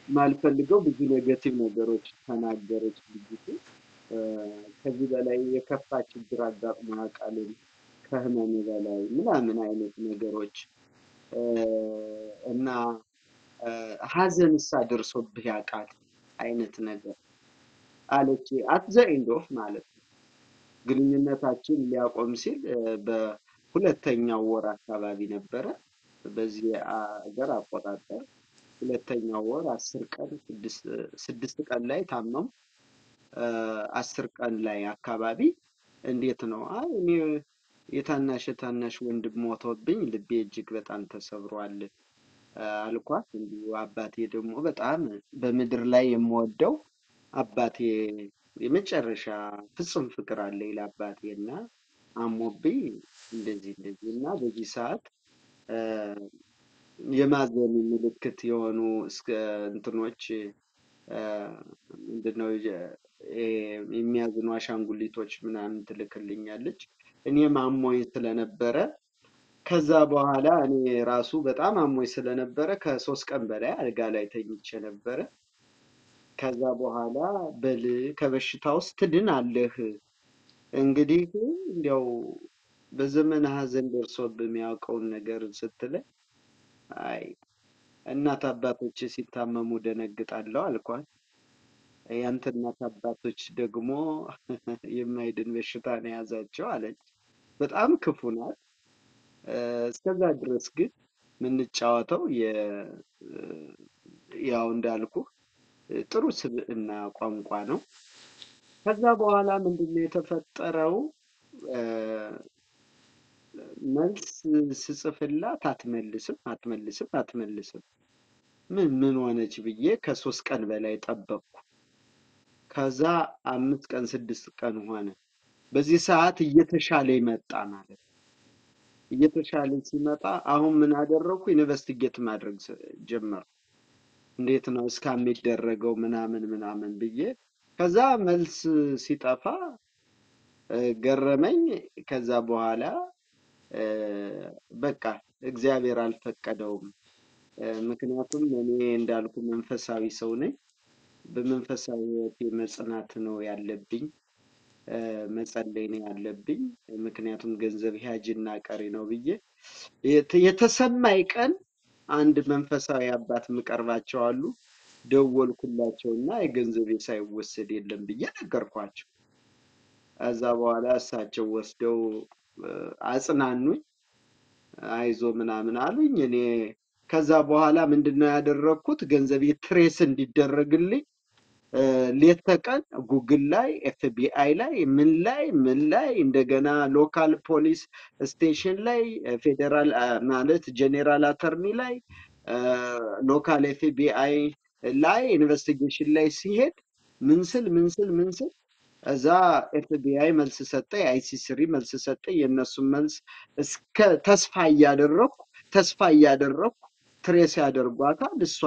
ማልፈልገው ብዙ ኔጌቲቭ ነገሮች ተናገረች ልጅቱ። ከዚህ በላይ የከፋ ችግር አጋጥሞ ያውቃል ከህመም በላይ ምናምን አይነት ነገሮች እና ሀዘንስ ደርሶብህ ያውቃል አይነት ነገር አለች። አት ዘ ኤንድ ኦፍ ማለት ነው ግንኙነታችን ሊያቆም ሲል በሁለተኛው ወር አካባቢ ነበረ። በዚህ ሀገር አቆጣጠር ሁለተኛው ወር 10 ቀን 6 ቀን ላይ ታመም 10 ቀን ላይ አካባቢ እንዴት ነው እኔ የታናሽ ወንድም ሞቶብኝ ልቤ እጅግ በጣም ተሰብሯል አልኳት። እንዲሁ አባቴ ደግሞ በጣም በምድር ላይ የምወደው አባቴ የመጨረሻ ፍጹም ፍቅር አለኝ ለአባቴና አሞብኝ እንደዚህ እና በዚህ ሰዓት የማዘን ምልክት የሆኑ እስከ እንትኖች ምንድነው የሚያዝኑ አሻንጉሊቶች ምናምን ትልክልኛለች። እኔም አሞኝ ስለነበረ ከዛ በኋላ እኔ ራሱ በጣም አሞኝ ስለነበረ ከ3 ቀን በላይ አልጋ ላይ ተኝቼ ነበረ። ከዛ በኋላ በል ከበሽታ ውስጥ ትድናለህ እንግዲህ እንዲያው በዘመን ሀዘን ደርሶብህ የሚያውቀውን ነገር ስትለኝ አይ እናት አባቶች ሲታመሙ ደነግጣለሁ አልኳት። ያንተ እናት አባቶች ደግሞ የማይድን በሽታ ነው የያዛቸው አለች። በጣም ክፉ ናት። እስከዛ ድረስ ግን የምንጫወተው ያው እንዳልኩ ጥሩ ስብዕና ቋንቋ ነው። ከዛ በኋላ ምንድነው የተፈጠረው? መልስ ስጽፍላት አትመልስም። ምን ሆነች ብዬ ከ3 ቀን በላይ ጠበቅኩ። ከዛ 5 ቀን 6 ቀን ሆነ። በዚህ ሰዓት እየተሻለ ይመጣ ማለት ነው። እየተሻለ ሲመጣ አሁን ምን አደረኩ? ኢንቨስቲጌት ማድረግ ጀመርኩ። እንዴት ነው እስካም የሚደረገው ምናምን ብዬ ከዛ መልስ ሲጠፋ ገረመኝ። ከዛ በኋላ በቃ እግዚአብሔር አልፈቀደውም። ምክንያቱም እኔ እንዳልኩ መንፈሳዊ ሰው ነኝ። በመንፈሳዊ ህይወቴ መጽናት ነው ያለብኝ፣ መጸለይ ነው ያለብኝ። ምክንያቱም ገንዘብ ሂያጅና ቀሪ ነው ብዬ የተሰማኝ ቀን አንድ መንፈሳዊ አባት ምቀርባቸው አሉ። ደወልኩላቸውና የገንዘቤ ሳይወሰድ የለም ብዬ ነገርኳቸው። ከዛ በኋላ እሳቸው ወስደው አጽናኑኝ፣ አይዞ ምናምን አሉኝ። እኔ ከዛ በኋላ ምንድነው ያደረኩት? ገንዘቤ ትሬስ እንዲደረግልኝ ሌት ተቀን ጉግል ላይ ኤፍቢአይ ላይ ምን ላይ እንደገና ሎካል ፖሊስ ስቴሽን ላይ ፌደራል ማለት ጄኔራል አተርኒ ላይ ሎካል ኤፍቢአይ ላይ ኢንቨስቲጌሽን ላይ ሲሄድ ምን ስል እዛ ኤፍቢአይ መልስ ሰጠ፣ አይሲ3 መልስ ሰጠ። የነሱ መልስ እስከ ተስፋ እያደረኩ ትሬስ ያደርጓታል። እሷ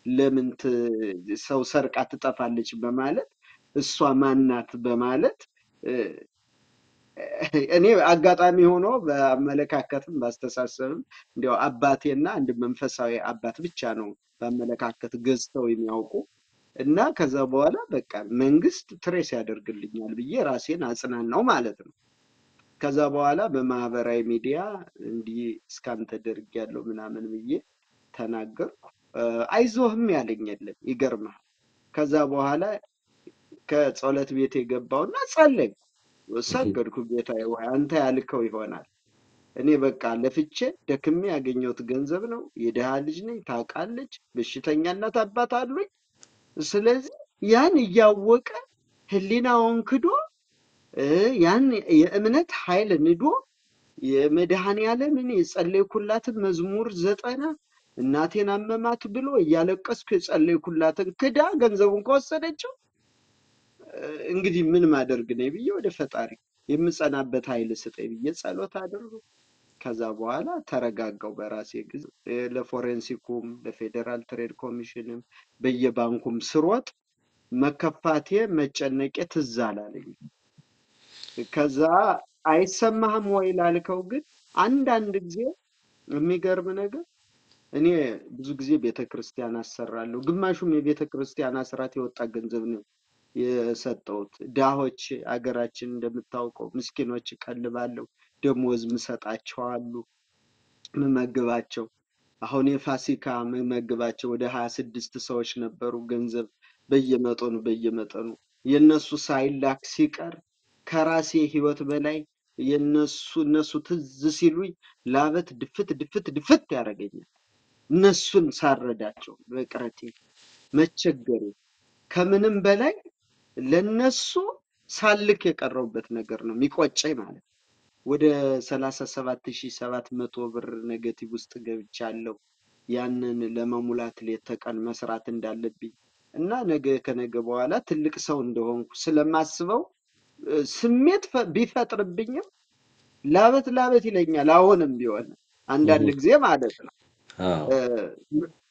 ለምን ሰው ሰርቃ ትጠፋለች በማለት እሷ ማናት በማለት እኔ አጋጣሚ ሆኖ በአመለካከትም ባስተሳሰብም እንዲያው አባቴና አንድ መንፈሳዊ አባት ብቻ ነው በአመለካከት ገዝተው የሚያውቁ እና ከዛ በኋላ በቃ መንግስት ትሬስ ያደርግልኛል ብዬ ራሴን አጽናናው ማለት ነው። ከዛ በኋላ በማህበራዊ ሚዲያ እንዲህ እስካን ተደርጊያለሁ ምናምን ብዬ ተናገርኩ። አይዞህም ያለኝ የለም። ይገርማል። ከዛ በኋላ ከጸሎት ቤት የገባውና ጸለይኩ፣ ሰገድኩ። ጌታዬ ሆይ አንተ ያልከው ይሆናል። እኔ በቃ ለፍቼ ደክሜ ያገኘሁት ገንዘብ ነው። የድሃ ልጅ ነኝ፣ ታውቃለች። በሽተኛ እናት አባት አሉኝ። ስለዚህ ያን እያወቀ ህሊናውን ክዶ ያን የእምነት ኃይል ንዶ የመድኃኔዓለምን የጸለይኩላትን መዝሙር 90 እናቴን አመማት ብሎ እያለቀስኩ የጸለይኩላትን ክዳ ገንዘቡን ከወሰደችው እንግዲህ ምን ማደርግ ነው ብዬ ወደ ፈጣሪ የምጸናበት ኃይል ስጠኝ ብዬ ጸሎት አደረኩ። ከዛ በኋላ ተረጋጋው በራሴ ጊዜ። ለፎሬንሲኩም ለፌደራል ትሬድ ኮሚሽንም በየባንኩም ስሮጥ መከፋቴ መጨነቄ ትዝ አላለኝ። ከዛ አይሰማህም ወይ ላልከው ግን አንዳንድ ጊዜ የሚገርም ነገር እኔ ብዙ ጊዜ ቤተክርስቲያን አሰራለሁ። ግማሹም የቤተክርስቲያን አስራት የወጣ ገንዘብ ነው የሰጠሁት። ድሆች አገራችን እንደምታውቀው ምስኪኖች ቀልባለሁ፣ ደሞዝ ምሰጣቸዋለሁ፣ ምመግባቸው። አሁን የፋሲካ ምመግባቸው ወደ 26 ሰዎች ነበሩ። ገንዘብ በየመጠኑ የነሱ ሳይላክ ሲቀር ከራሴ ህይወት በላይ እነሱ ትዝ ሲሉኝ ላበት ድፍት ያደርገኛል። እነሱን ሳረዳቸው መቅረቴ መቸገሬ ከምንም በላይ ለነሱ ሳልክ የቀረውበት ነገር ነው የሚቆጨኝ ማለት። ወደ 37700 ብር ኔጌቲቭ ውስጥ ገብቻለሁ። ያንን ለመሙላት ሌት ተቀን መስራት እንዳለብኝ እና ነገ ከነገ በኋላ ትልቅ ሰው እንደሆንኩ ስለማስበው ስሜት ቢፈጥርብኝም ላበት ይለኛል። አሁንም ቢሆን አንዳንድ ጊዜ ማለት ነው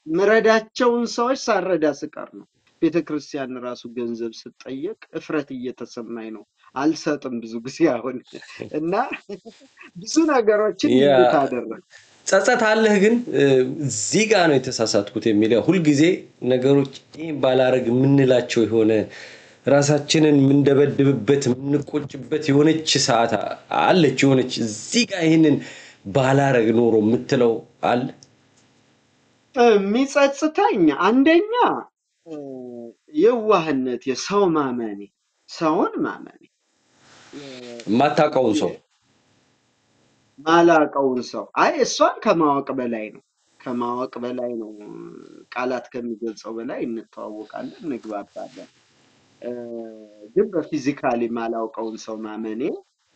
ምረዳቸውን ሰዎች ሳረዳ ስቀር ነው። ቤተክርስቲያን ራሱ ገንዘብ ስጠየቅ እፍረት እየተሰማኝ ነው። አልሰጥም ብዙ ጊዜ አሁን እና ብዙ ነገሮችን ታደረግ ጸጸት አለህ ግን እዚህ ጋር ነው የተሳሳትኩት የሚለው ሁሉ ጊዜ ነገሮች ባላረግ ምንላቸው የሆነ ራሳችንን ምንደበድብበት ምንቆጭበት የሆነች ሰዓት አለች። የሆነች እዚህ ጋር ይሄንን ባላረግ ኖሮ ምትለው አለ? የሚጸጽተኝ አንደኛ የዋህነት፣ የሰው ማመኔ፣ ሰውን ማመኔ፣ ማታውቀውን ሰው ማላውቀውን ሰው አይ እሷን ከማወቅ በላይ ነው። ቃላት ከሚገልጸው በላይ እንተዋወቃለን፣ እንግባባለን። ግን በፊዚካሊ ማላውቀውን ሰው ማመኔ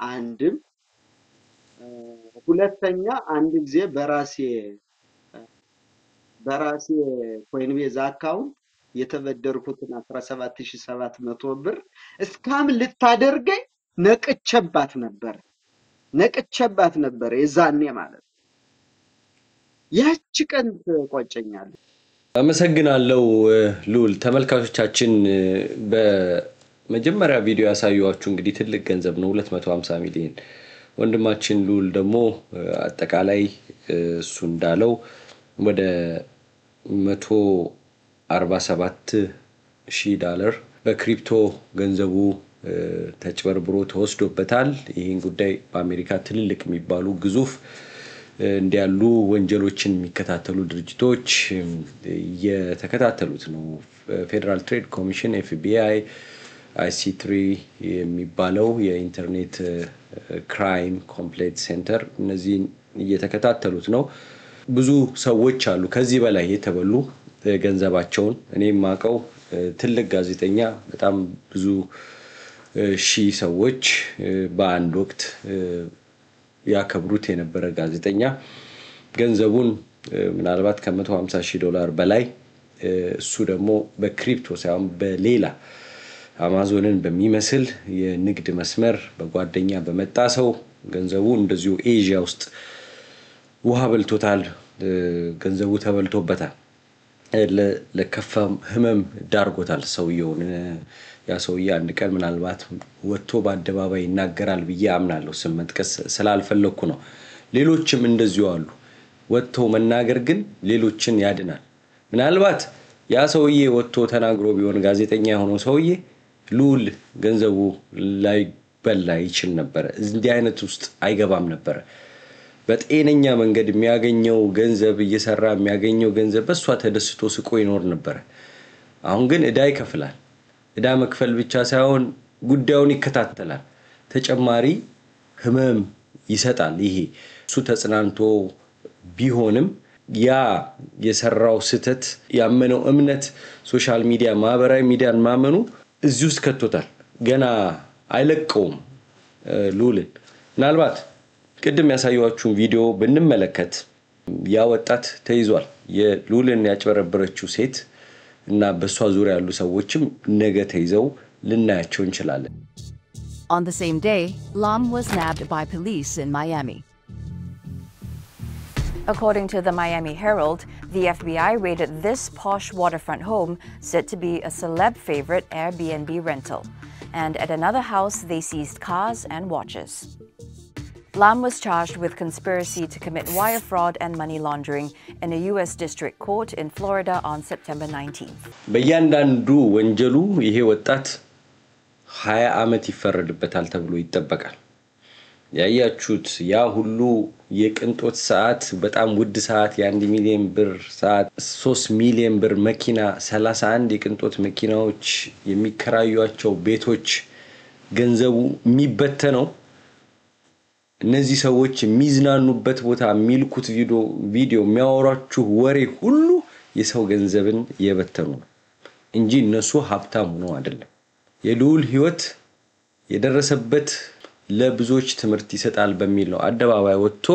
አንድም። ሁለተኛ አንድ ጊዜ በራሴ ኮይንቤዝ አካውንት የተበደርኩትን 17700 ብር እስካም ልታደርገኝ ነቅቸባት ነበር የዛኔ ማለት። ያቺ ቀን ቆጨኛለሁ። አመሰግናለሁ ሉል። ተመልካቾቻችን በመጀመሪያ ቪዲዮ ያሳዩዋችሁ እንግዲህ ትልቅ ገንዘብ ነው 250 ሚሊዮን ወንድማችን ሉል ደግሞ አጠቃላይ እሱ እንዳለው ወደ $147,000 በክሪፕቶ ገንዘቡ ተጭበርብሮ ተወስዶበታል። ይሄን ጉዳይ በአሜሪካ ትልልቅ የሚባሉ ግዙፍ እንዲያሉ ወንጀሎችን የሚከታተሉ ድርጅቶች እየተከታተሉት ነው። ፌደራል ትሬድ ኮሚሽን FBI IC3 የሚባለው የኢንተርኔት ክራይም ኮምፕሌት ሴንተር እነዚህን እየተከታተሉት ነው። ብዙ ሰዎች አሉ ከዚህ በላይ የተበሉ ገንዘባቸውን። እኔም ማቀው ትልቅ ጋዜጠኛ በጣም ብዙ ሺህ ሰዎች በአንድ ወቅት ያከብሩት የነበረ ጋዜጠኛ ገንዘቡን ምናልባት $150,000 በላይ እሱ ደግሞ በክሪፕቶ ሳይሆን በሌላ አማዞንን በሚመስል የንግድ መስመር በጓደኛ በመጣ ሰው ገንዘቡ እንደዚሁ ኤዥያ ውስጥ ውሃ በልቶታል። ገንዘቡ ተበልቶበታል። ለከፋም ህመም ዳርጎታል ሰውየውን። ያ ሰውዬ አንድ ቀን ምናልባት ወጥቶ በአደባባይ ይናገራል ብዬ አምናለሁ። ስም መጥቀስ ስላልፈለኩ ነው። ሌሎችም እንደዚሁ አሉ። ወጥቶ መናገር ግን ሌሎችን ያድናል። ምናልባት ያ ሰውዬ ወጥቶ ተናግሮ ቢሆን ጋዜጠኛ የሆነው ሰውዬ ሉል ገንዘቡ ላይ በላ ይችል ነበር። እንዲህ አይነት ውስጥ አይገባም ነበር። በጤነኛ መንገድ የሚያገኘው ገንዘብ እየሰራ የሚያገኘው ገንዘብ በሷ ተደስቶ ስቆ ይኖር ነበር። አሁን ግን ዕዳ ይከፍላል። ዕዳ መክፈል ብቻ ሳይሆን ጉዳዩን ይከታተላል። ተጨማሪ ህመም ይሰጣል። ይሄ እሱ ተጽናንቶ ቢሆንም ያ የሰራው ስተት ያመነው እምነት ሶሻል ሚዲያ ማህበራዊ ሚዲያን ማመኑ እዚህ ውስጥ ከቶታል። ገና አይለቀውም ሉልን። ምናልባት ቅድም ያሳየኋችሁን ቪዲዮ ብንመለከት ያ ወጣት ተይዟል። የሉልን ያጭበረበረችው ሴት እና በሷ ዙሪያ ያሉ ሰዎችም ነገ ተይዘው ልናያቸው እንችላለን። On the same day, Lam was nabbed by police in Miami. According to the Miami Herald, the FBI raided this posh waterfront home said to be a celeb favorite Airbnb rental. And at another house, they seized cars and watches. Lam was charged with conspiracy to commit wire fraud and money laundering in a U.S. district court in Florida on September 19th. በእያንዳንዱ ወንጀሉ ይሄ ወጣት 20 ዓመት ይፈረድበታል ተብሎ ይጠበቃል። ያያችሁት ያ ሁሉ የቅንጦት ሰዓት በጣም ውድ ሰዓት የ1 ሚሊዮን ብር ሰዓት 3 ሚሊዮን ብር መኪና 31 የቅንጦት መኪናዎች የሚከራዩአቸው ቤቶች ገንዘቡ የሚበተነው እነዚህ ሰዎች የሚዝናኑበት ቦታ የሚልኩት ቪዲዮ የሚያወራችሁ ወሬ ሁሉ የሰው ገንዘብን የበተኑ ነው እንጂ እነሱ ሀብታም ሆነው አይደለም። የሉል ህይወት የደረሰበት ለብዙዎች ትምህርት ይሰጣል በሚል ነው አደባባይ ወጥቶ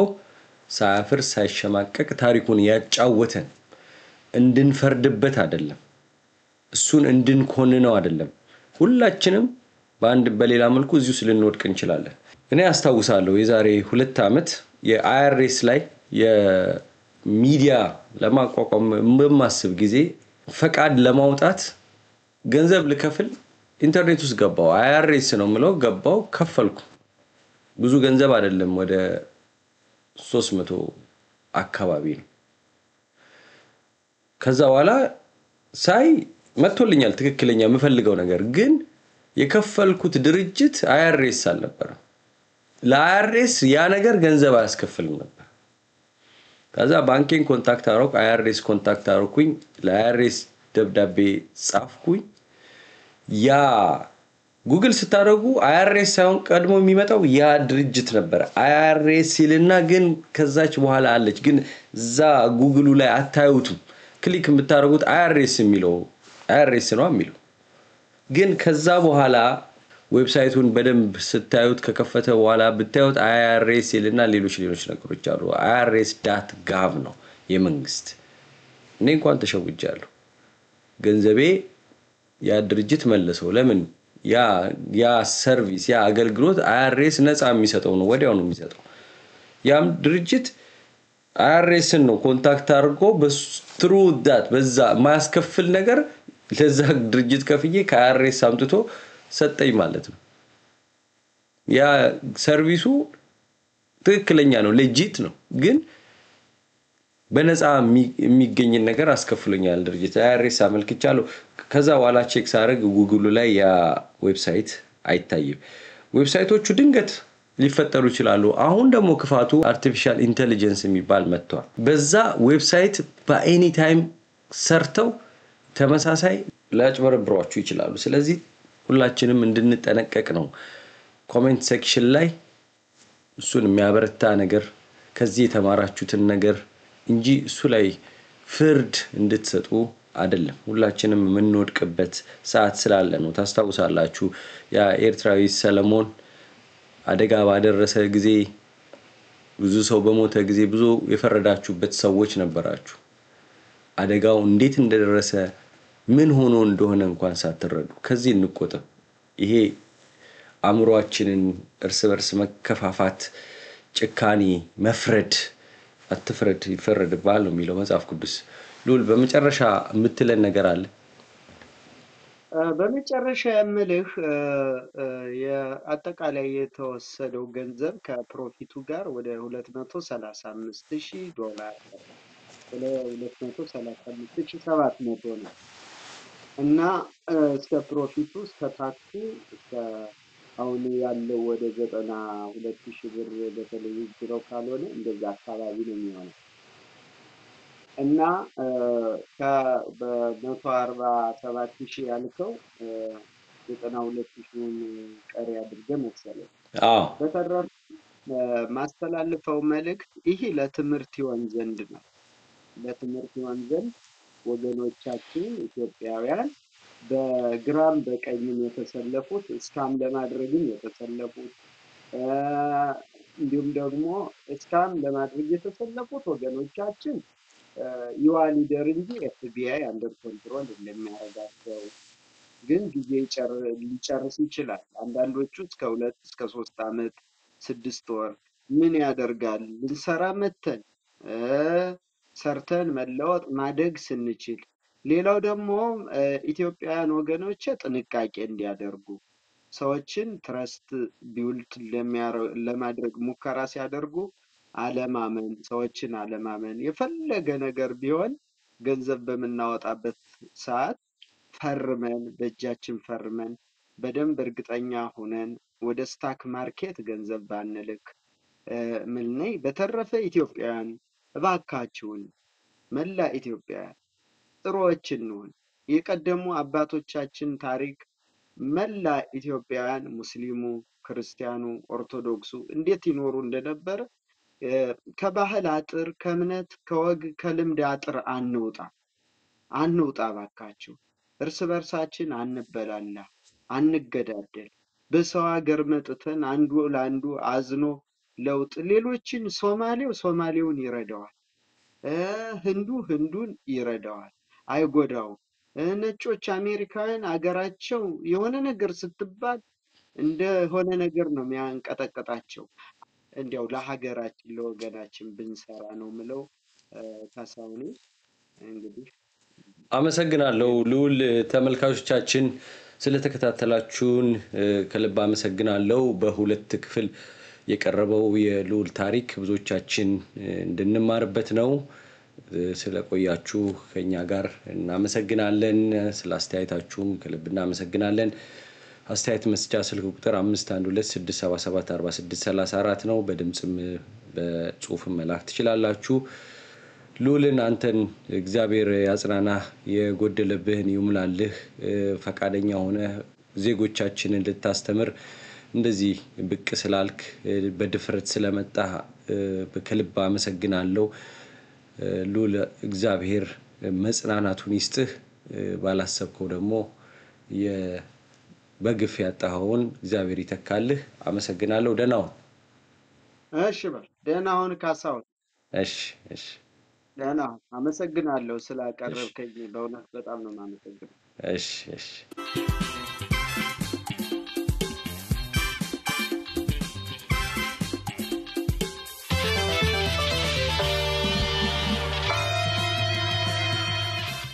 ሳያፍር ሳይሸማቀቅ ታሪኩን ያጫወተን። እንድንፈርድበት አይደለም፣ እሱን እንድንኮንነው አይደለም። ሁላችንም በአንድ በሌላ መልኩ እዚሁ ስለንወድቅ እንችላለን። እኔ አስታውሳለሁ የዛሬ 2 ዓመት የአይአርኤስ ላይ የሚዲያ ለማቋቋም በማስብ ጊዜ ፈቃድ ለማውጣት ገንዘብ ልከፍል ኢንተርኔት ውስጥ ገባው። አይአርኤስ ነው ምለው ገባው ከፈልኩ። ብዙ ገንዘብ አይደለም ወደ 300 አካባቢ ነው። ከዛ በኋላ ሳይ መጥቶልኛል ትክክለኛ የምፈልገው ነገር፣ ግን የከፈልኩት ድርጅት አይአርኤስ አልነበረም። ለአይአርኤስ ያ ነገር ገንዘብ አያስከፍልም ነበር። ከዛ ባንኬን ኮንታክት አረኩ፣ አይአርኤስ ኮንታክት አረኩኝ፣ ለአይአርኤስ ደብዳቤ ጻፍኩኝ። ያ ጉግል ስታደርጉ አይአርኤስ ሳይሆን ቀድሞ የሚመጣው ያ ድርጅት ነበር። አይአርኤስ ሲልና ግን ከዛች በኋላ አለች፣ ግን እዛ ጉግሉ ላይ አታዩትም። ክሊክ የምታደርጉት አይአርኤስ የሚለው አይአርኤስ ነው የሚለው። ግን ከዛ በኋላ ዌብሳይቱን በደንብ ስታዩት ከከፈተ በኋላ ብታዩት አይአርኤስ ይልና ሌሎች ነገሮች አሉ። irs.gov ነው የመንግስት። እኔ እንኳን ተሸውጃለሁ። ገንዘቤ ያ ድርጅት መለሰው። ለምን? ያ ሰርቪስ ያ አገልግሎት አይአርኤስ ነፃ የሚሰጠው ነው፣ ወዲያው ነው የሚሰጠው። ያም ድርጅት አይአርኤስን ነው ኮንታክት አድርጎ በስትሩ ዳት በዛ ማስከፍል ነገር ለዛ ድርጅት ከፍዬ ከአይአርኤስ አምጥቶ ሰጠኝ ማለት ነው። ያ ሰርቪሱ ትክክለኛ ነው ሌጂት ነው ግን በነፃ የሚገኝ ነገር አስከፍሎኛል ድርጅት አይአርኤስ አመልክቻለሁ ከዛ በኋላ ቼክ ሳረግ ጉግል ላይ ያ ዌብሳይት አይታይም ዌብሳይቶቹ ድንገት ሊፈጠሩ ይችላሉ አሁን ደግሞ ክፋቱ አርቲፊሻል ኢንተለጀንስ የሚባል መጥቷል በዛ ዌብሳይት በኤኒ ታይም ሰርተው ተመሳሳይ ላጭበረብሯችሁ ይችላሉ ስለዚህ ሁላችንም እንድንጠነቀቅ ነው ኮሜንት ሴክሽን ላይ እሱን የሚያበረታ ነገር ከዚህ የተማራችሁትን ነገር እንጂ እሱ ላይ ፍርድ እንድትሰጡ አይደለም ሁላችንም የምንወድቅበት ሰዓት ስላለ ነው ታስታውሳላችሁ ያ ኤርትራዊ ሰለሞን አደጋ ባደረሰ ጊዜ ብዙ ሰው በሞተ ጊዜ ብዙ የፈረዳችሁበት ሰዎች ነበራችሁ አደጋው እንዴት እንደደረሰ ምን ሆኖ እንደሆነ እንኳን ሳትረዱ ከዚህ እንቆጠብ ይሄ አምሮአችንን እርስ በርስ መከፋፋት ጭካኔ መፍረድ አትፍረድ ይፈረድባል ነው የሚለው መጽሐፍ ቅዱስ ሉል በመጨረሻ የምትለን ነገር አለ በመጨረሻ የምልህ የአጠቃላይ የተወሰደው ገንዘብ ከፕሮፊቱ ጋር ወደ $235,000 ወደ 235,700 ነው እና እስከ ፕሮፊቱ እስከ ታክሱ እስከ አሁን ያለው ወደ 92,000 ብር በተለይ ድሮ ካልሆነ እንደዛ አካባቢ ነው የሚሆነው እና በ147,000 ያልከው 92,000ን ቀሪ አድርገህ መሰለኝ በተረፈ ማስተላለፈው መልእክት ይሄ ለትምህርት ይሆን ዘንድ ነው ለትምህርት ይሆን ዘንድ ወገኖቻችን ኢትዮጵያውያን በግራም በቀኝም የተሰለፉት እስካም ለማድረግም የተሰለፉት እንዲሁም ደግሞ እስካም ለማድረግ የተሰለፉት ወገኖቻችን ዩአ ሊደር እንጂ ኤፍቢአይ አንደር ኮንትሮል እንደሚያደርጋቸው ግን ጊዜ ሊጨርስ ይችላል አንዳንዶቹ እስከ 2 እስከ 3 አመት 6 ወር ምን ያደርጋል ልንሰራ መተን ሰርተን መለወጥ ማደግ ስንችል ሌላው ደግሞ ኢትዮጵያውያን ወገኖች ጥንቃቄ እንዲያደርጉ ሰዎችን ትረስት ቢውልድ ለማድረግ ሙከራ ሲያደርጉ አለማመን ሰዎችን አለማመን የፈለገ ነገር ቢሆን ገንዘብ በመናወጣበት ሰዓት ፈርመን በእጃችን ፈርመን በደንብ እርግጠኛ ሆነን ወደ ስታክ ማርኬት ገንዘብ ባንልክ ምን ነይ በተረፈ ኢትዮጵያውያን እባካችሁን መላ ኢትዮጵያውያን ጥሩዎችን ነው የቀደሙ አባቶቻችን ታሪክ መላ ኢትዮጵያውያን ሙስሊሙ ክርስቲያኑ ኦርቶዶክሱ እንዴት ይኖሩ እንደነበር ከባህል አጥር ከእምነት ከወግ ከልምድ አጥር አንውጣ ባካችሁ እርስ በርሳችን አንበላላ አንገዳደል በሰው ሀገር መጥተን አንዱ ለአንዱ አዝኖ ለውጥ ሌሎችን ሶማሌውን ይረዳዋል ህንዱን ይረዳዋል አይጎዳው ነጮች አሜሪካውያን አገራቸው የሆነ ነገር ስትባል እንደሆነ ነገር ነው የሚያንቀጠቀጣቸው እንዲያው ለሀገራችን ለወገናችን ብንሰራ ነው ምለው ታሳውኔ እንግዲህ አመሰግናለሁ ሉል ተመልካቾቻችን ስለተከታተላችሁን ከልብ አመሰግናለሁ በሁለት ክፍል የቀረበው የሉል ታሪክ ብዙዎቻችን እንድንማርበት ነው ስለቆያችሁ ከኛ ጋር እናመሰግናለን ስላስተያየታችሁም ከልብ እናመሰግናለን አስተያየት መስጫ ስልክ ቁጥር 5126774634 ነው በድምጽም በጽሁፍም መላክ ትችላላችሁ ሉልን አንተን እግዚአብሔር ያጽናና የጎደለብህን ይሙላልህ ፈቃደኛ ሆነ ዜጎቻችንን ልታስተምር እንደዚህ ብቅ ስላልክ በድፍረት ስለመጣ በከልብ አመሰግናለሁ ሉል እግዚአብሔር መጽናናቱን ይስጥህ ባላሰብከው ደግሞ በግፍ ያጣኸውን እግዚአብሔር ይተካልህ አመሰግናለሁ ደህናው እሺ በል ደህናውን ካሳው እሺ ደህና አመሰግናለሁ ስላቀረብከኝ በእውነት በጣም ነው ማመሰግነው እሺ